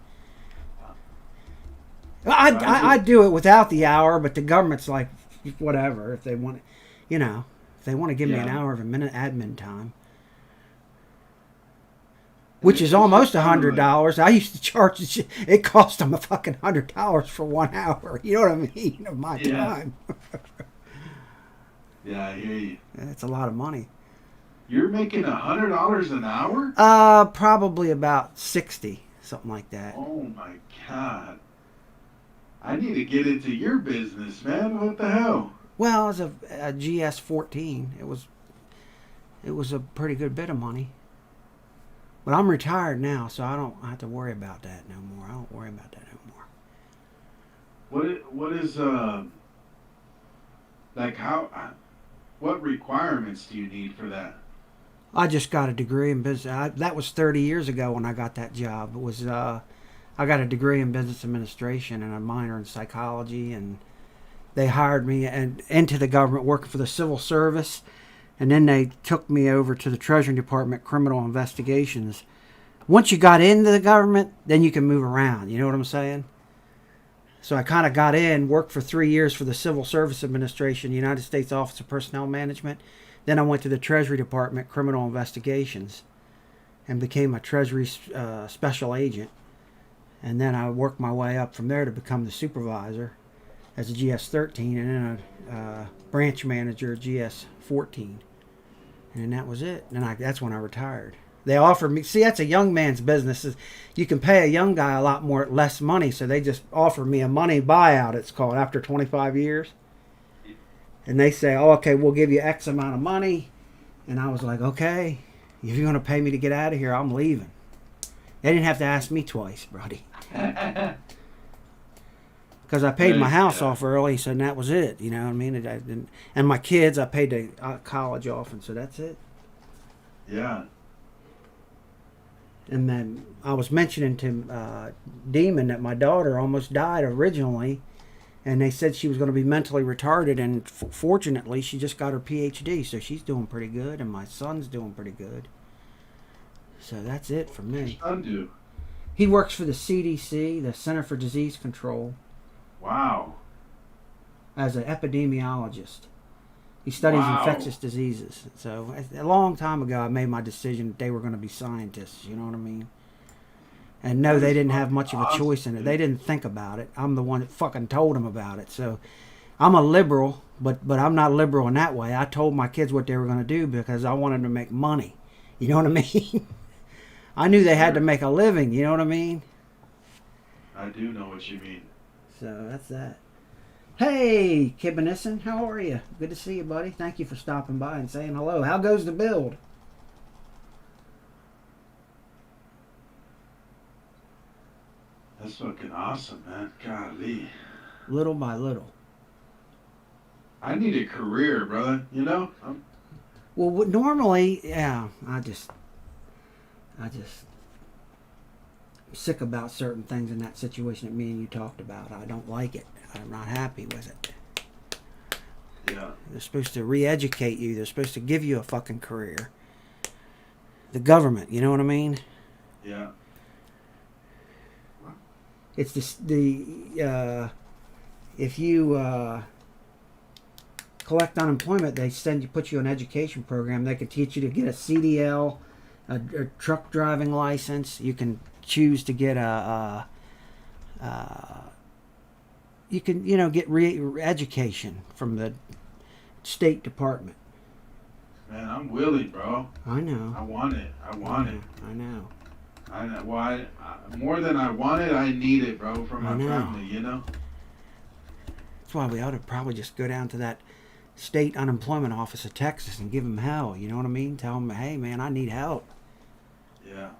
S1: I do it without the hour, but the government's like, whatever. If they want, if they want to give me an
S4: Yeah.
S1: hour of a minute admin time,
S4: And
S1: which
S4: it's
S1: is
S4: just
S1: almost
S4: kinda like-
S1: $100. I used to charge it cost them a fucking $100 for 1 hour. You know what I mean? Of my
S4: Yeah.
S1: time.
S4: Yeah, I hear you.
S1: That's a lot of money.
S4: You're making $100 an hour?
S1: Probably about 60, something like that.
S4: Oh my god. I need to get into your business, man. What the hell?
S1: Well, as a GS14, it was a pretty good bit of money. But I'm retired now, so I don't have to worry about that no more. I don't worry about that no more.
S4: What is like how what requirements do you need for that?
S1: I just got a degree in business. That was 30 years ago when I got that job. It was I got a degree in business administration and a minor in psychology, and they hired me into the government working for the civil service, and then they took me over to the Treasury Department criminal investigations. Once you got into the government, then you can move around. You know what I'm saying? So I kind of got in, worked for 3 years for the Civil Service Administration, United States Office of Personnel Management. Then I went to the Treasury Department criminal investigations and became a Treasury special agent. And then I worked my way up from there to become the supervisor as a GS13 and then a branch manager GS14. And that was it. And that's when I retired. They offered me, see, that's a young man's business. You can pay a young guy a lot less money, so they just offered me a money buyout, it's called, after 25 years. And they say, oh, okay, we'll give you X amount of money. And I was like, okay, if you're going to pay me to get out of here, I'm leaving. They didn't have to ask me twice, Brody. Because I paid my house off early, so that was it. You know what I mean? And my kids, I paid the college off, and so that's it.
S4: Yeah.
S1: And then I was mentioning to Demon that my daughter almost died originally, and they said she was going to be mentally retarded, and fortunately she just got her PhD, so she's doing pretty good, and my son's doing pretty good. So that's it for me.
S4: Son do.
S1: He works for the CDC, the Center for Disease Control,
S4: Wow.
S1: as an epidemiologist. He studies
S4: Wow.
S1: infectious diseases. So a long time ago I made my decision that they were going to be scientists, you know what I mean? And no, they didn't have much of a choice in it. They didn't think about it. I'm the one that fucking told them about it. So I'm a liberal, but I'm not liberal in that way. I told my kids what they were going to do because I wanted them to make money. You know what I mean? I knew they had to make a living, you know what I mean?
S4: I do know what you mean.
S1: So that's that. Hey, Kibbenison, how are you? Good to see you, buddy. Thank you for stopping by and saying hello. How goes the build?
S4: That's fucking awesome, man. Golly.
S1: Little by little.
S4: I need a career, brother. You know?
S1: Well, normally, yeah, I just sick about certain things in that situation that me and you talked about. I don't like it. I'm not happy with it.
S4: Yeah.
S1: They're supposed to re-educate you. They're supposed to give you a fucking career. The government, you know what I mean?
S4: Yeah.
S1: It's if you collect unemployment, they put you in an education program. They could teach you to get a CDL, a truck driving license. You can choose to get you can get re-education from the State Department.
S4: Man, I'm willing, bro.
S1: I know.
S4: I want it. I want it.
S1: I know.
S4: I know. Well, more than I want it, I need it, bro, for my
S1: I know.
S4: family, you know?
S1: That's why we ought to probably just go down to that state unemployment office of Texas and give them hell. You know what I mean? Tell them, hey, man, I need help.
S4: Yeah.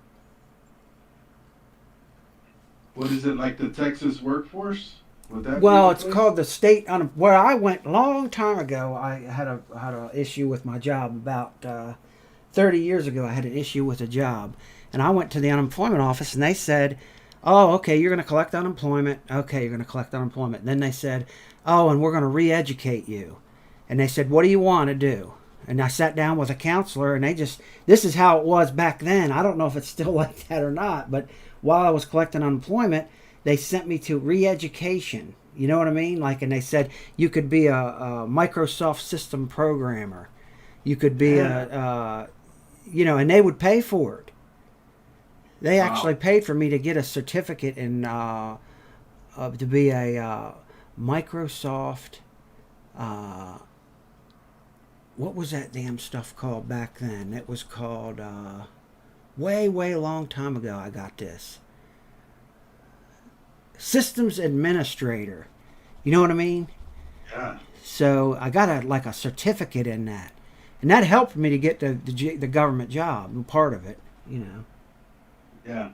S4: What is it, like the Texas workforce? Would that
S1: Well,
S4: be
S1: it's called the state where I went a long time ago. I had a issue with my job about 30 years ago. I had an issue with a job, and I went to the unemployment office, and they said, "Oh, okay, you're going to collect unemployment. Okay, you're going to collect unemployment." And then they said, "Oh, and we're going to re-educate you." And they said, "What do you want to do?" And I sat down with a counselor, and this is how it was back then. I don't know if it's still like that or not, but while I was collecting unemployment, they sent me to re-education. You know what I mean? And they said you could be a Microsoft system programmer. You could be and they would pay for it. They actually paid for me to get a certificate in to be a Microsoft. What was that damn stuff called back then? It was called way a long time ago. I got this. Systems administrator. You know what I mean?
S4: Yeah.
S1: So I got a certificate in that. And that helped me to get the government job, part of it,
S4: Yeah.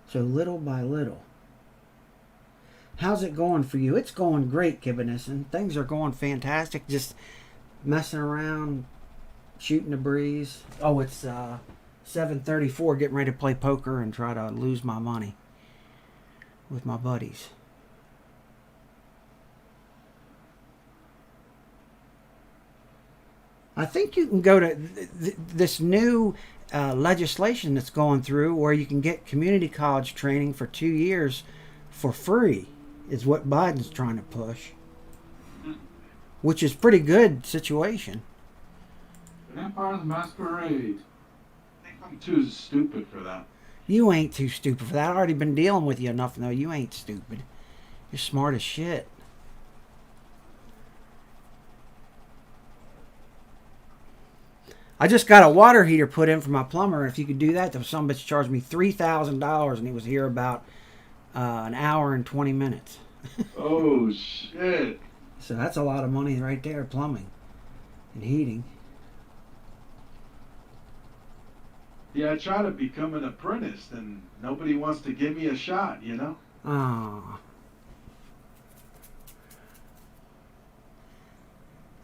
S1: So little by little. How's it going for you? It's going great, Kibbenison. Things are going fantastic. Just messing around, shooting the breeze. Oh, it's 7:34, getting ready to play poker and try to lose my money with my buddies. I think you can go to this new legislation that's going through where you can get community college training for 2 years for free, is what Biden's trying to push, which is pretty good situation.
S3: Vampires Masquerade.
S4: I think I'm too stupid for that.
S1: You ain't too stupid for that. I've already been dealing with you enough to know you ain't stupid. You're smart as shit. I just got a water heater put in for my plumber. If you could do that, the some bitch charged me $3,000, and he was here about an hour and 20 minutes.
S4: Oh, shit.
S1: So that's a lot of money right there, plumbing and heating.
S4: Yeah, I try to become an apprentice, and nobody wants to give me a shot, you know?
S1: Ah.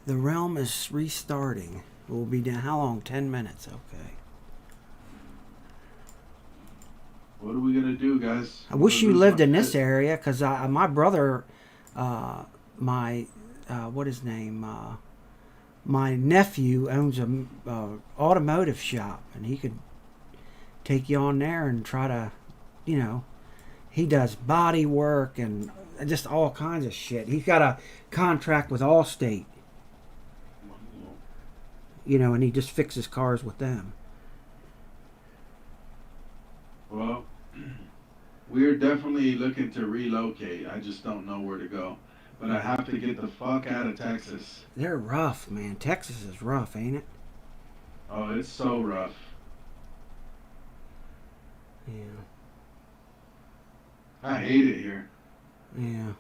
S1: The realm is restarting. It will be down. How long? 10 minutes. Okay.
S4: What are we going to do, guys?
S1: I wish you lived in this area, because my brother, what his name? My nephew owns a automotive shop, and he could take you on there and try to, he does body work and just all kinds of shit. He's got a contract with Allstate, and he just fixes cars with them.
S4: Well, we're definitely looking to relocate. I just don't know where to go. But I have to get the fuck out of Texas.
S1: They're rough, man. Texas is rough, ain't it?
S4: Oh, it's so rough.
S1: Yeah.
S4: I hate it here.
S1: Yeah.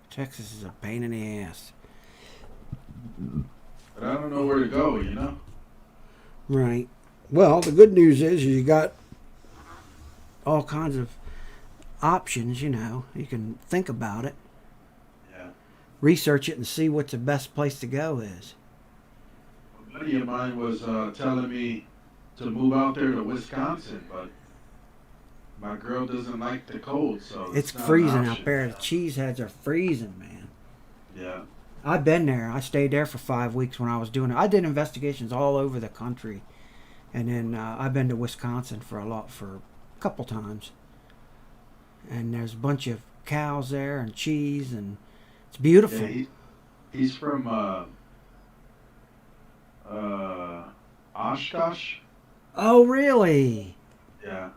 S1: Texas is a pain in the ass.
S4: But I don't know where to go, you know?
S1: Right. Well, the good news is you got all kinds of options, you know. You can think about it,
S4: Yeah.
S1: research it, and see what the best place to go is.
S4: A buddy of mine was telling me to move out there to Wisconsin, but my girl doesn't like the cold, so
S1: It's
S4: not an
S1: freezing out
S4: option.
S1: there. The cheeseheads are freezing, man.
S4: Yeah.
S1: I've been there. I stayed there for 5 weeks when I was doing it. I did investigations all over the country, and then I've been to Wisconsin for a couple times. And there's a bunch of cows there and cheese, and it's beautiful.
S4: Yeah, he's from Oshkosh.
S1: Oh, really?
S4: Yeah.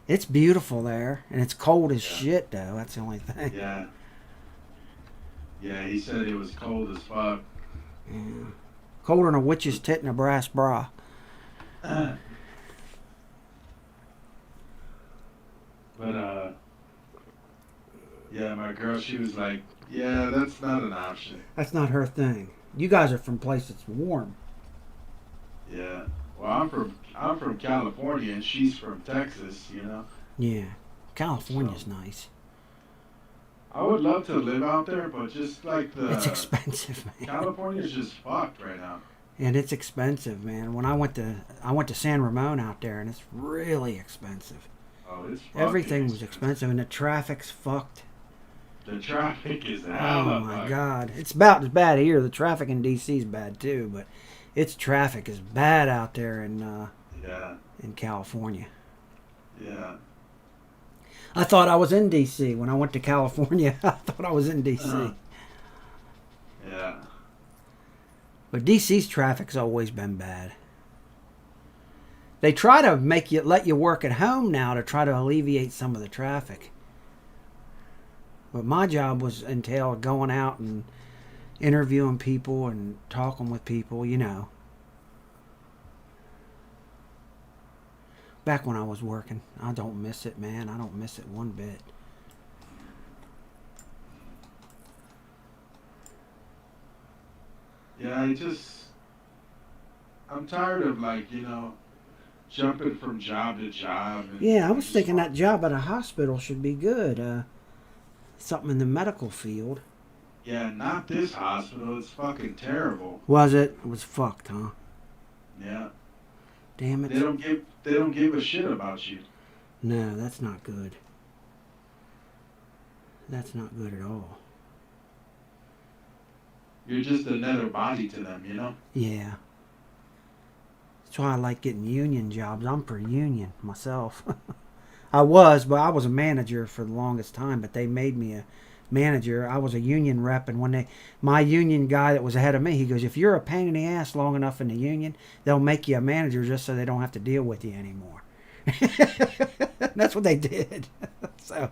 S1: It's beautiful there, and it's cold as
S4: Yeah.
S1: shit, though. That's the only thing.
S4: Yeah. Yeah, he said it was cold as fuck.
S1: Yeah. Colder than a witch's tit in a brass bra.
S4: But yeah, my girl, she was like, yeah, that's not an option.
S1: That's not her thing. You guys are from place that's warm.
S4: Yeah. Well, I'm from California and she's from Texas, you know.
S1: Yeah. California's nice.
S4: I would love to live out there, but just like
S1: It's expensive, man.
S4: California's just fucked right now.
S1: And it's expensive, man. When I went to San Ramon out there, and it's really expensive.
S4: Oh, it's fucking
S1: Everything was expensive, and the traffic's fucked.
S4: The traffic is
S1: Oh
S4: hella
S1: my
S4: fucked.
S1: God, it's about as bad here. The traffic in DC is bad too, but its traffic is bad out there
S4: Yeah,
S1: in California.
S4: yeah.
S1: I thought I was in DC when I went to California. I thought I was in DC.
S4: Uh-huh. Yeah.
S1: But DC's traffic's always been bad. They try to let you work at home now to try to alleviate some of the traffic. But my job entailed going out and interviewing people and talking with people, you know. Back when I was working. I don't miss it, man. I don't miss it one bit.
S4: Yeah, I'm tired of jumping from job to job. And
S1: Yeah, I was thinking that job at a hospital should be good. Something in the medical field.
S4: Yeah, not this hospital. It's fucking terrible.
S1: Was it? It was fucked, huh?
S4: Yeah.
S1: Damn it.
S4: They don't give a shit about you.
S1: No, that's not good. That's not good at all.
S4: You're just another body to them, you know?
S1: Yeah. That's why I like getting union jobs. I'm for union myself. I was a manager for the longest time, but they made me a manager. I was a union rep, and when my union guy that was ahead of me, he goes, if you're a pain in the ass long enough in the union, they'll make you a manager just so they don't have to deal with you anymore. That's what they did. So,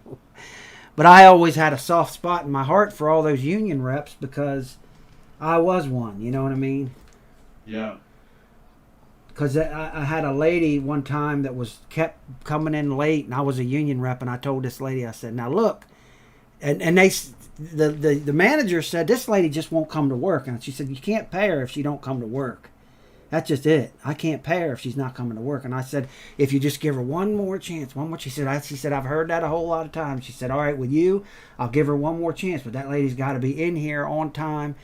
S1: but I always had a soft spot in my heart for all those union reps because I was one, you know what I mean?
S4: Yeah.
S1: Because I had a lady one time that kept coming in late, and I was a union rep, and I told this lady, I said, now look, and the manager said, this lady just won't come to work. And she said, you can't pay her if she don't come to work. That's just it. I can't pay her if she's not coming to work. And I said, if you just give her one more chance, one more. She said, I've heard that a whole lot of times. She said, all right, with you, I'll give her one more chance, but that lady's got to be in here on time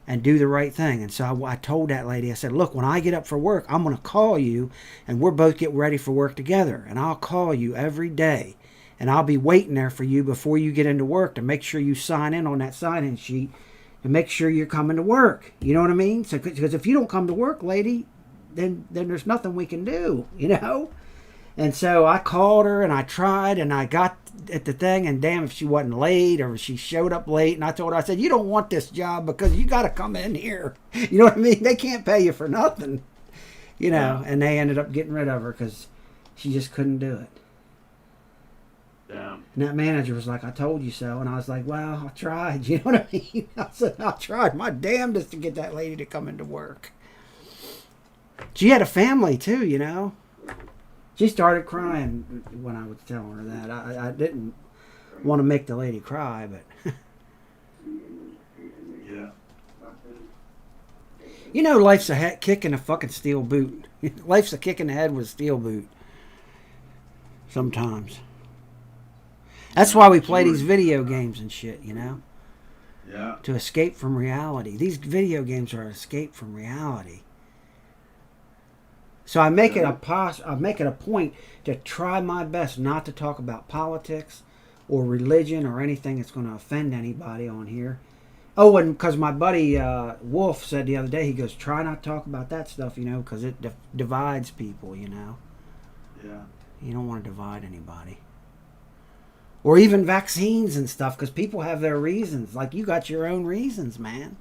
S1: and do the right thing. And so I told that lady, I said, look, when I get up for work, I'm going to call you, and we'll both get ready for work together. And I'll call you every day, and I'll be waiting there for you before you get into work to make sure you sign in on that sign-in sheet and make sure you're coming to work. You know what I mean? So, because if you don't come to work, lady, then there's nothing we can do, you know? And so I called her, and I tried, and I got at the thing, and damn if she wasn't late or she showed up late. And I told her, I said, you don't want this job because you got to come in here. You know what I mean? They can't pay you for nothing, you know?
S4: Yeah.
S1: And they ended up getting rid of her because she just couldn't do it.
S4: Damn.
S1: And that manager was like, I told you so. And I was like, well, I tried. You know what I mean? I said, I tried my damnedest to get that lady to come into work. She had a family too, you know? She started crying when I was telling her that. I didn't want to make the lady cry, but You know, life's a kick in a fucking steel boot. Life's a kick in the head with a steel boot. Sometimes. That's why we play these video games and shit, you know?
S4: Yeah.
S1: To escape from reality. These video games are an escape from reality. So I make it a point to try my best not to talk about politics or religion or anything that's going to offend anybody on here. Oh, and because my buddy Wolf said the other day, he goes, try not to talk about that stuff, you know, because it divides people, you know.
S4: Yeah.
S1: You don't want to divide anybody. Or even vaccines and stuff, because people have their reasons. Like, you got your own reasons, man.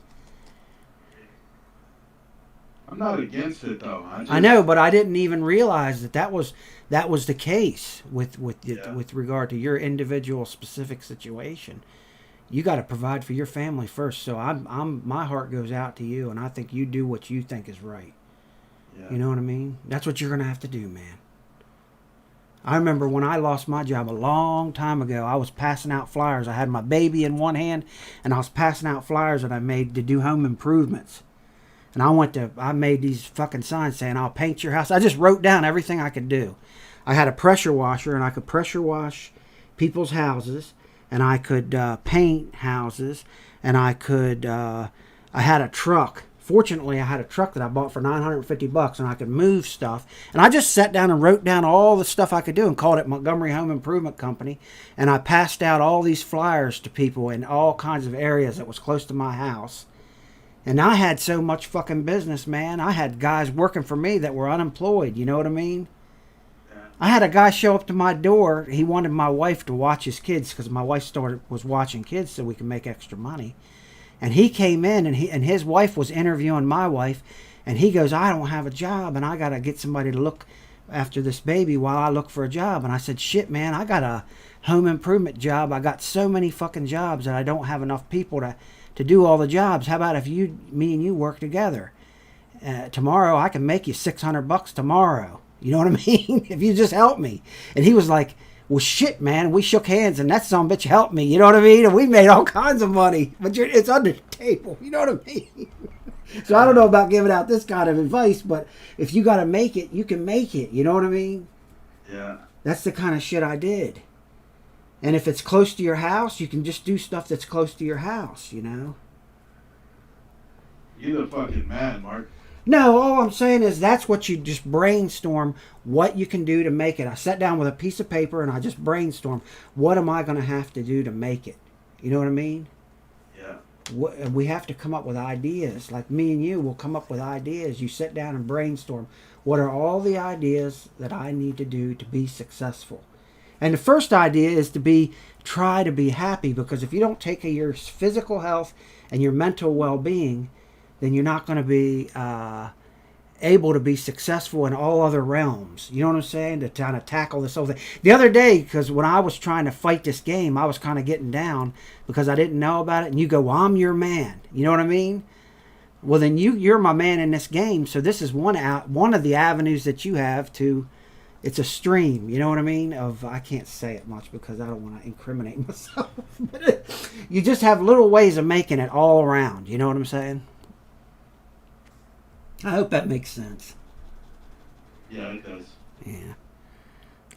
S4: I'm not against it, though.
S1: I know, but I didn't even realize that was the case with regard to your individual specific situation. You got to provide for your family first. So my heart goes out to you, and I think you do what you think is right.
S4: Yeah.
S1: You know what I mean? That's what you're gonna have to do, man. I remember when I lost my job a long time ago, I was passing out flyers. I had my baby in one hand, and I was passing out flyers that I made to do home improvements. And I made these fucking signs saying, I'll paint your house. I just wrote down everything I could do. I had a pressure washer, and I could pressure wash people's houses, and I could paint houses, and I had a truck. Fortunately, I had a truck that I bought for $950, and I could move stuff. And I just sat down and wrote down all the stuff I could do and called it Montgomery Home Improvement Company. And I passed out all these flyers to people in all kinds of areas that was close to my house. And I had so much fucking business, man. I had guys working for me that were unemployed. You know what I mean?
S4: Yeah.
S1: I had a guy show up to my door. He wanted my wife to watch his kids because my wife was watching kids so we could make extra money. And he came in, and his wife was interviewing my wife, and he goes, I don't have a job, and I got to get somebody to look after this baby while I look for a job. And I said, shit, man, I got a home improvement job. I got so many fucking jobs that I don't have enough people to do all the jobs. How about if me and you work together? Tomorrow I can make you $600 tomorrow. You know what I mean? If you just help me. And he was like, well, shit, man. We shook hands, and that son of a bitch helped me. You know what I mean? And we made all kinds of money. But it's under the table. You know what I mean? So I don't know about giving out this kind of advice, but if you got to make it, you can make it. You know what I mean?
S4: Yeah.
S1: That's the kind of shit I did. And if it's close to your house, you can just do stuff that's close to your house, you know?
S4: You're the fucking man, Mark.
S1: No, all I'm saying is that's what you just brainstorm what you can do to make it. I sat down with a piece of paper and I just brainstorm what am I going to have to do to make it. You know what I mean?
S4: Yeah.
S1: We have to come up with ideas. Like me and you will come up with ideas. You sit down and brainstorm. What are all the ideas that I need to do to be successful? And the first idea is try to be happy, because if you don't take care of your physical health and your mental well-being, then you're not going to be able to be successful in all other realms. You know what I'm saying? To kind of tackle this whole thing. The other day, because when I was trying to fight this game, I was kind of getting down because I didn't know about it. And you go, well, I'm your man. You know what I mean? Well, then you're my man in this game. So this is one of the avenues that you have to. It's a stream, you know what I mean? I can't say it much because I don't want to incriminate myself. But you just have little ways of making it all around. You know what I'm saying? I hope that makes sense.
S4: Yeah, it does.
S1: Yeah.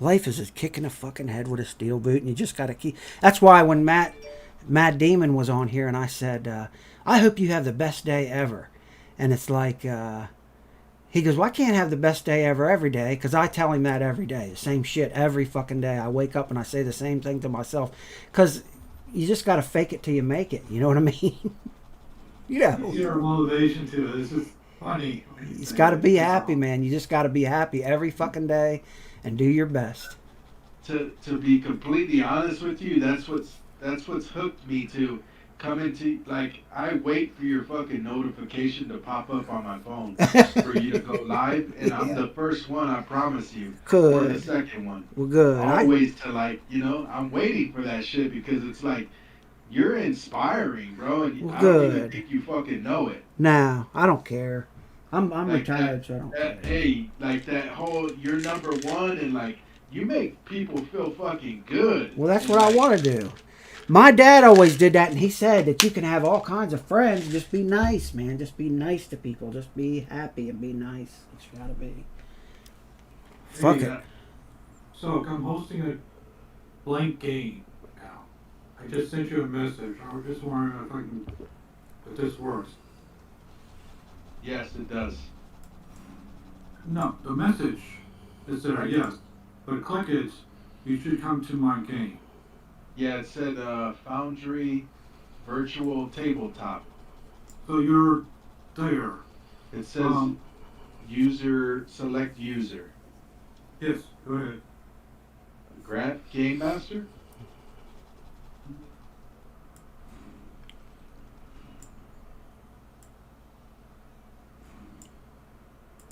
S1: Life is a kick in the fucking head with a steel boot, and you just got to keep. That's why when Mad Demon was on here, and I said, I hope you have the best day ever. And it's like, he goes, well, I can't have the best day ever every day, because I tell him that every day. The same shit every fucking day. I wake up and I say the same thing to myself, because you just got to fake it till you make it. You know what I mean? You know.
S3: It's your motivation too. It's just funny.
S1: It's got to be happy, man. You just got to be happy every fucking day and do your best.
S4: To be completely honest with you, that's what's hooked me to come into, like, I wait for your fucking notification to pop up on my phone for you to go live, and I'm the first one, I promise you.
S1: Good.
S4: Or the second one.
S1: Well, good.
S4: Always to, like, you know, I'm waiting for that shit because it's like, you're inspiring, bro, and I don't even think you fucking know it.
S1: No, I don't care. I'm like retired, so I don't care.
S4: Hey, like that whole, you're number one, and like, you make people feel fucking good.
S1: Well, that's what I want to do. My dad always did that, and he said that you can have all kinds of friends. Just be nice, man. Just be nice to people. Just be happy and be nice. It's gotta be. Fuck
S3: Hey,
S1: it.
S3: So I'm hosting a blank game now. I just sent you a message. I was just wondering if this works.
S4: Yes, it does.
S3: No, the message is there, yes. But click it, you should come to my game.
S4: Yeah, it said Foundry Virtual Tabletop.
S3: So you're there.
S4: It says
S3: Um,
S4: user select user.
S3: yes, go ahead.
S4: Grant Game Master.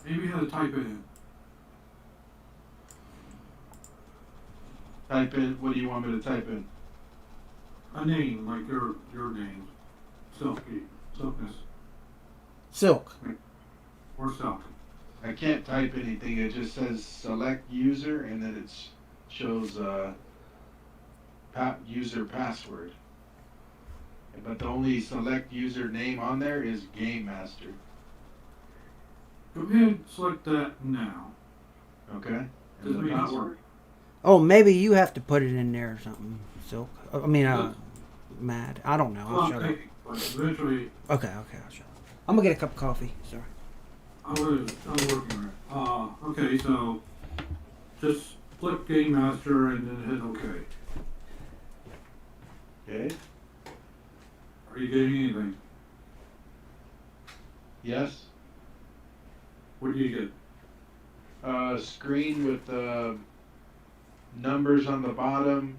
S3: Maybe you had to type it in.
S4: Type in. What do you want me to type in?
S3: A name, like your name. Silky. Silkness.
S1: Silk.
S3: Or Silk.
S4: I can't type anything. It just says select user, and then it shows user password. But the only select user name on there is Game Master.
S3: Go ahead and select that now.
S4: Okay.
S3: Does
S4: And
S3: it
S4: the
S3: not
S4: password.
S3: work?
S1: Oh, maybe you have to put it in there or something. Silk. I mean,
S3: Yes.
S1: Mad. I don't know. I'll
S3: Well,
S1: shut up.
S3: but eventually,
S1: Okay, I'll shut up. I'm gonna get a cup of coffee. Sorry.
S3: I'm working on it. Okay, so just click Game Master and then hit OK.
S4: Okay.
S3: Are you getting anything?
S4: Yes.
S3: What do you get?
S4: Screen with numbers on the bottom.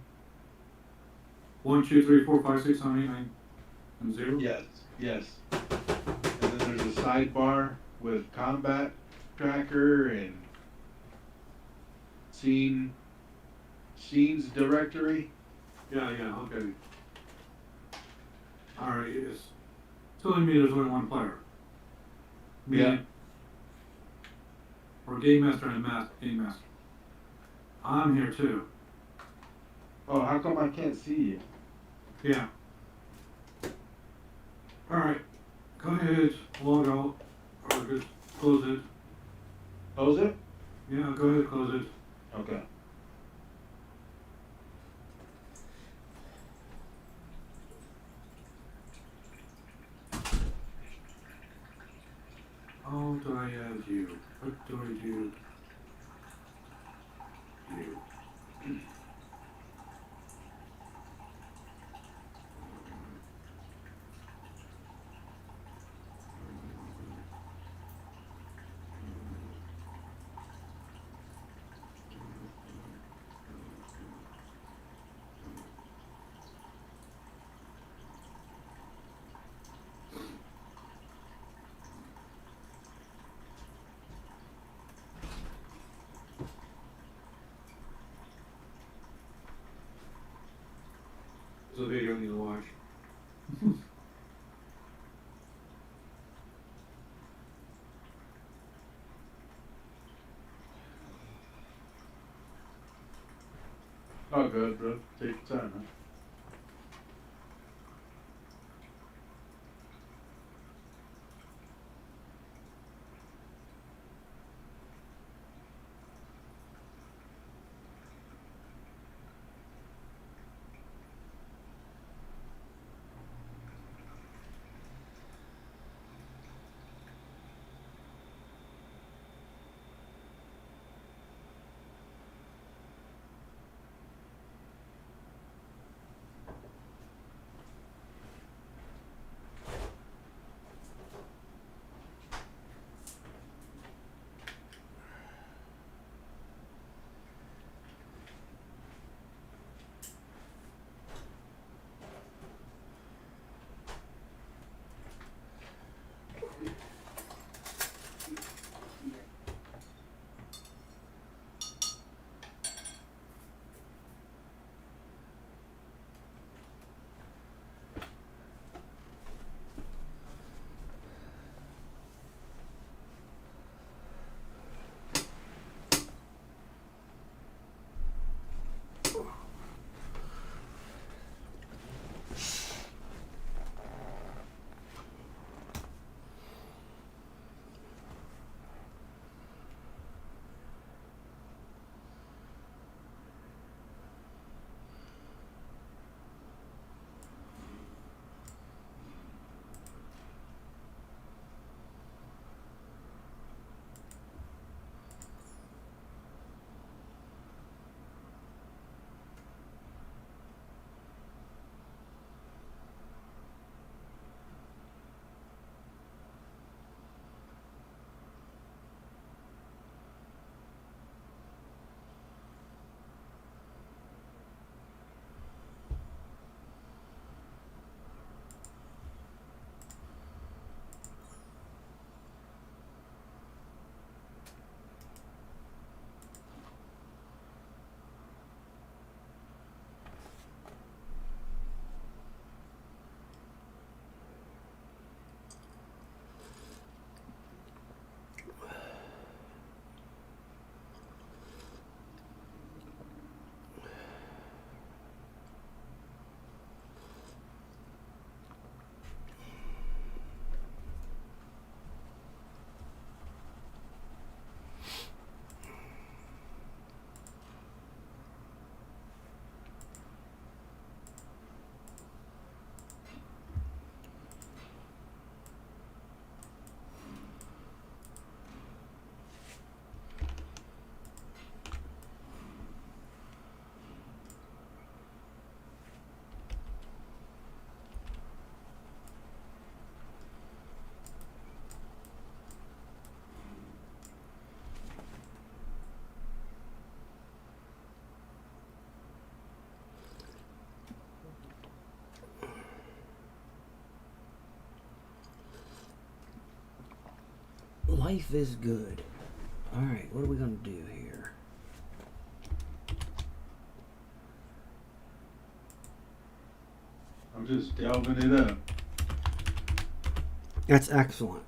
S3: 1, 2, 3, 4, 5, 6, 7, 8, 9, and 0?
S4: Yes. Yes. And then there's a sidebar with combat tracker and scenes directory.
S3: Yeah, okay. Alright, it's telling me there's only one player. Me
S4: Yeah.
S3: or Game Master and Game Master. I'm here too.
S4: Oh, how come I can't see you?
S3: Yeah. Alright. Go ahead, log out. Or just close it.
S4: Close it?
S3: Yeah, go ahead, close it.
S4: Okay.
S3: How do I add you? What do I do? You. There's a video I need to watch.
S4: Oh, good, bro. Take your time, man.
S1: Life is good. All right, what are we going to do here?
S4: I'm just delving it up.
S1: That's excellent.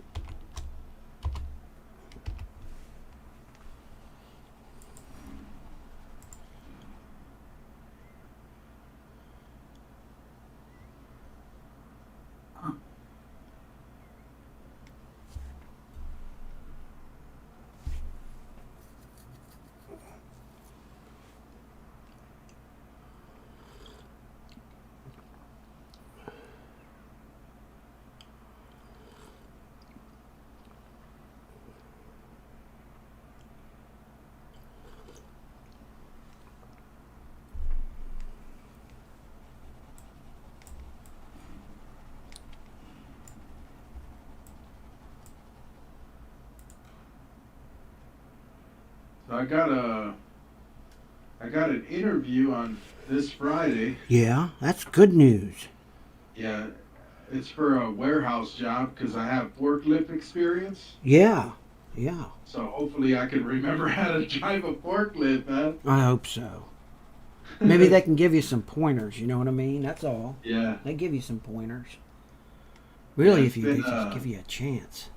S4: So I got an interview on this Friday.
S1: Yeah, that's good news.
S4: Yeah, it's for a warehouse job because I have forklift experience.
S1: Yeah, yeah.
S4: So hopefully I can remember how to drive a forklift, man.
S1: I hope so. Maybe they can give you some pointers, you know what I mean? That's all.
S4: Yeah.
S1: They give you some pointers. Really,
S4: Yeah,
S1: if they just give you a chance.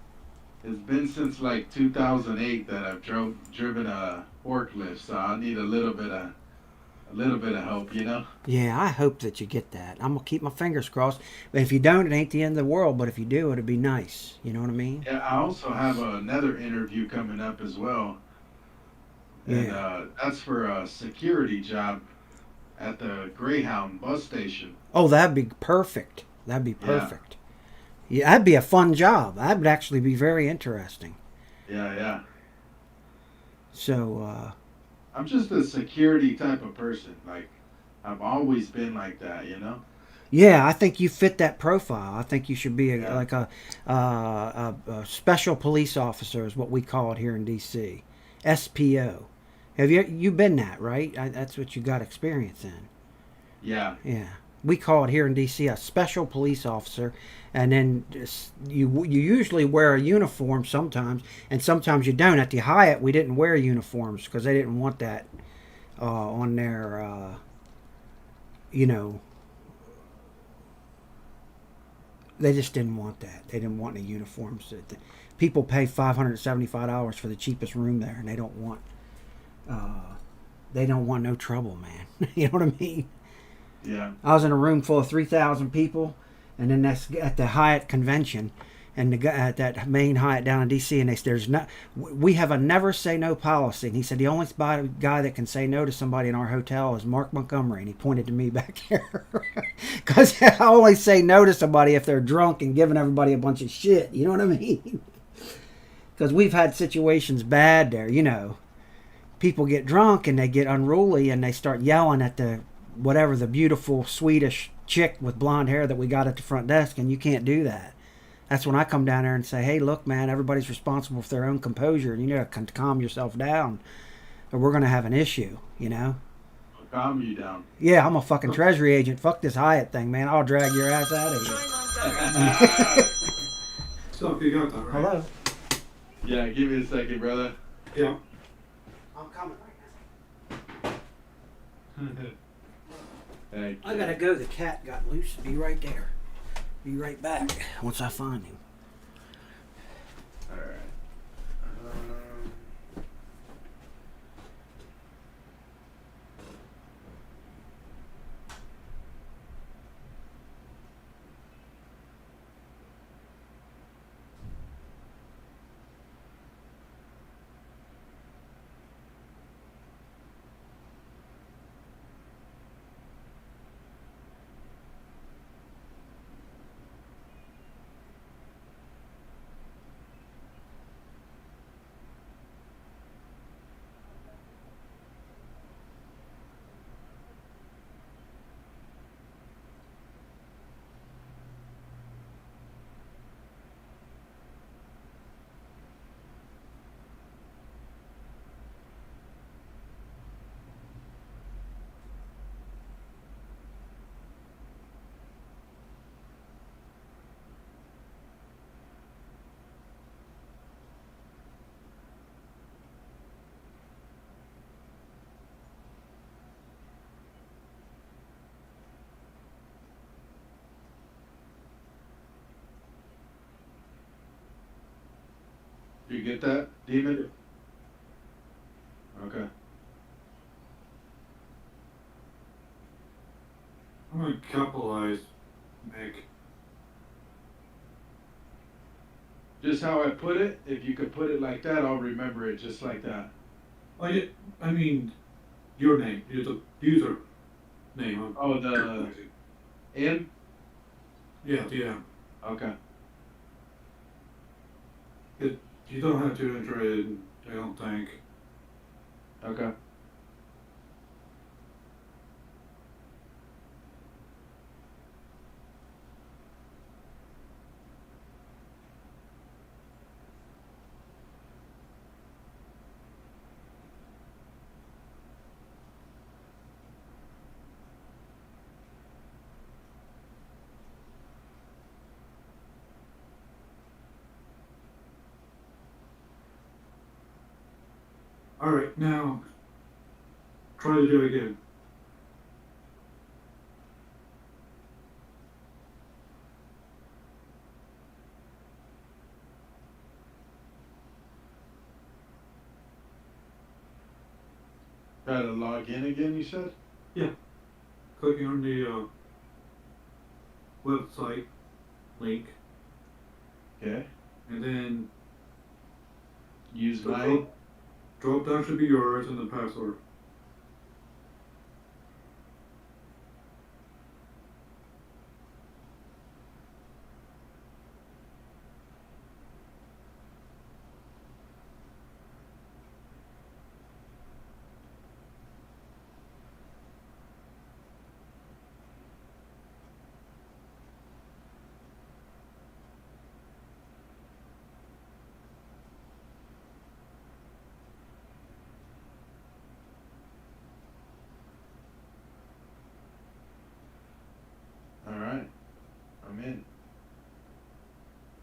S4: It's been since like 2008 that I've driven a forklift, so I need a little bit of help, you know.
S1: Yeah, I hope that you get that. I'm gonna keep my fingers crossed. But if you don't, it ain't the end of the world. But if you do, it'd be nice. You know what I mean?
S4: Yeah, I also have another interview coming up as well, and
S1: Yeah.
S4: that's for a security job at the Greyhound bus station.
S1: Oh, that'd be perfect. That'd be
S4: Yeah.
S1: perfect. Yeah, that'd be a fun job. That would actually be very interesting.
S4: Yeah, yeah.
S1: So,
S4: I'm just a security type of person. Like, I've always been like that, you know.
S1: yeah, I think you fit that profile. I think you should be
S4: Yeah.
S1: like a special police officer, is what we call it here in D.C. SPO. Have you been that, right? That's what you got experience in.
S4: Yeah.
S1: Yeah, we call it here in D.C. a special police officer, and then you usually wear a uniform sometimes, and sometimes you don't. At the Hyatt, we didn't wear uniforms because they didn't want that on their, you know. They just didn't want that. They didn't want any uniforms. People pay $575 for the cheapest room there, and they don't want. They don't want no trouble, man. You know what I mean?
S4: Yeah.
S1: I was in a room full of 3,000 people, and then that's at the Hyatt convention, and the guy at that main Hyatt down in D.C. and we have a never say no policy. And he said the only guy that can say no to somebody in our hotel is Mark Montgomery, and he pointed to me back here because I only say no to somebody if they're drunk and giving everybody a bunch of shit. You know what I mean? Because we've had situations bad there. You know, people get drunk and they get unruly and they start yelling at the beautiful Swedish chick with blonde hair that we got at the front desk, and you can't do that. That's when I come down there and say, hey, look, man, everybody's responsible for their own composure, and you need to calm yourself down, or we're going to have an issue, you know?
S4: I'll calm you down.
S1: Yeah, I'm a fucking treasury agent. Fuck this Hyatt thing, man. I'll drag your ass out of here.
S3: So you got that right?
S1: Hello?
S4: Yeah, give me a second, brother.
S3: Yeah.
S1: I'm coming right now.
S4: Thank
S1: I
S4: you.
S1: gotta go. The cat got loose. Be right there. Be right back once I find him.
S4: All right. get that, Demon? Okay.
S3: I'm gonna capitalize Mick.
S4: Just how I put it, if you could put it like that, I'll remember it just like that.
S3: I mean, your name, you're the user name.
S4: Oh, the
S3: capitalizing.
S4: M?
S3: Yeah, yeah.
S4: Okay.
S3: You don't have to enter it, I don't think.
S4: Okay.
S3: Alright, now, try to do it again.
S4: Try to log in again, you said?
S3: Yeah. Clicking on the website link,
S4: Okay.
S3: and then
S4: Use
S3: the
S4: my.
S3: drop down should be yours and the password.
S4: Alright. I'm in.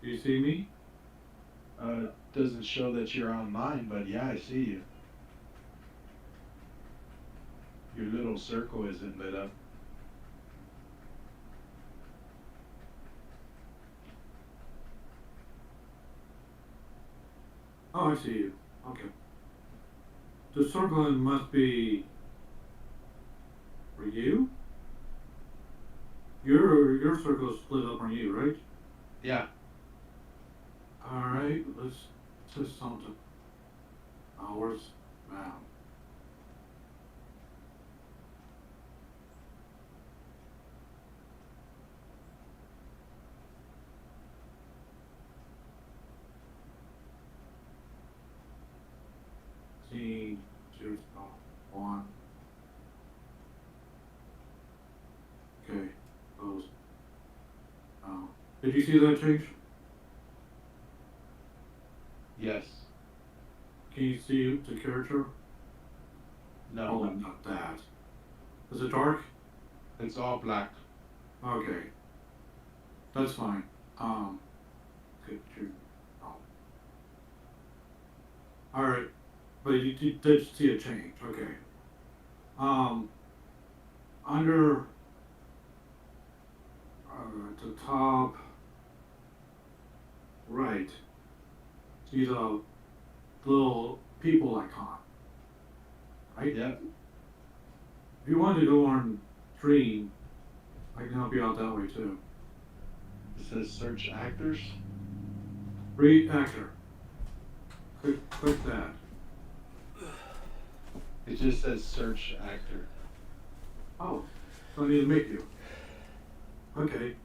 S3: Do you see me?
S4: Doesn't show that you're online, but yeah, I see you. Your little circle isn't lit up.
S3: Oh, I see you. Okay. The circle must be for you? Your circle is split up on you, right?
S4: Yeah.
S3: Alright, let's test something. Hours now. See, 0.1. Okay, close. Oh. Did you see that change?
S4: Yes.
S3: Can you see the character?
S4: No.
S3: Oh, not that. Is it dark?
S4: It's all black.
S3: Okay. That's fine. Good to oh. Alright. But you did see a change. Okay. Under at the top right, see the little people icon. Right?
S4: Yep.
S3: If you want to go on stream, I can help you out that way too.
S4: It says search actors.
S3: Read actor. Click that.
S4: It just says search actor.
S3: Oh, so I need to make you. Okay.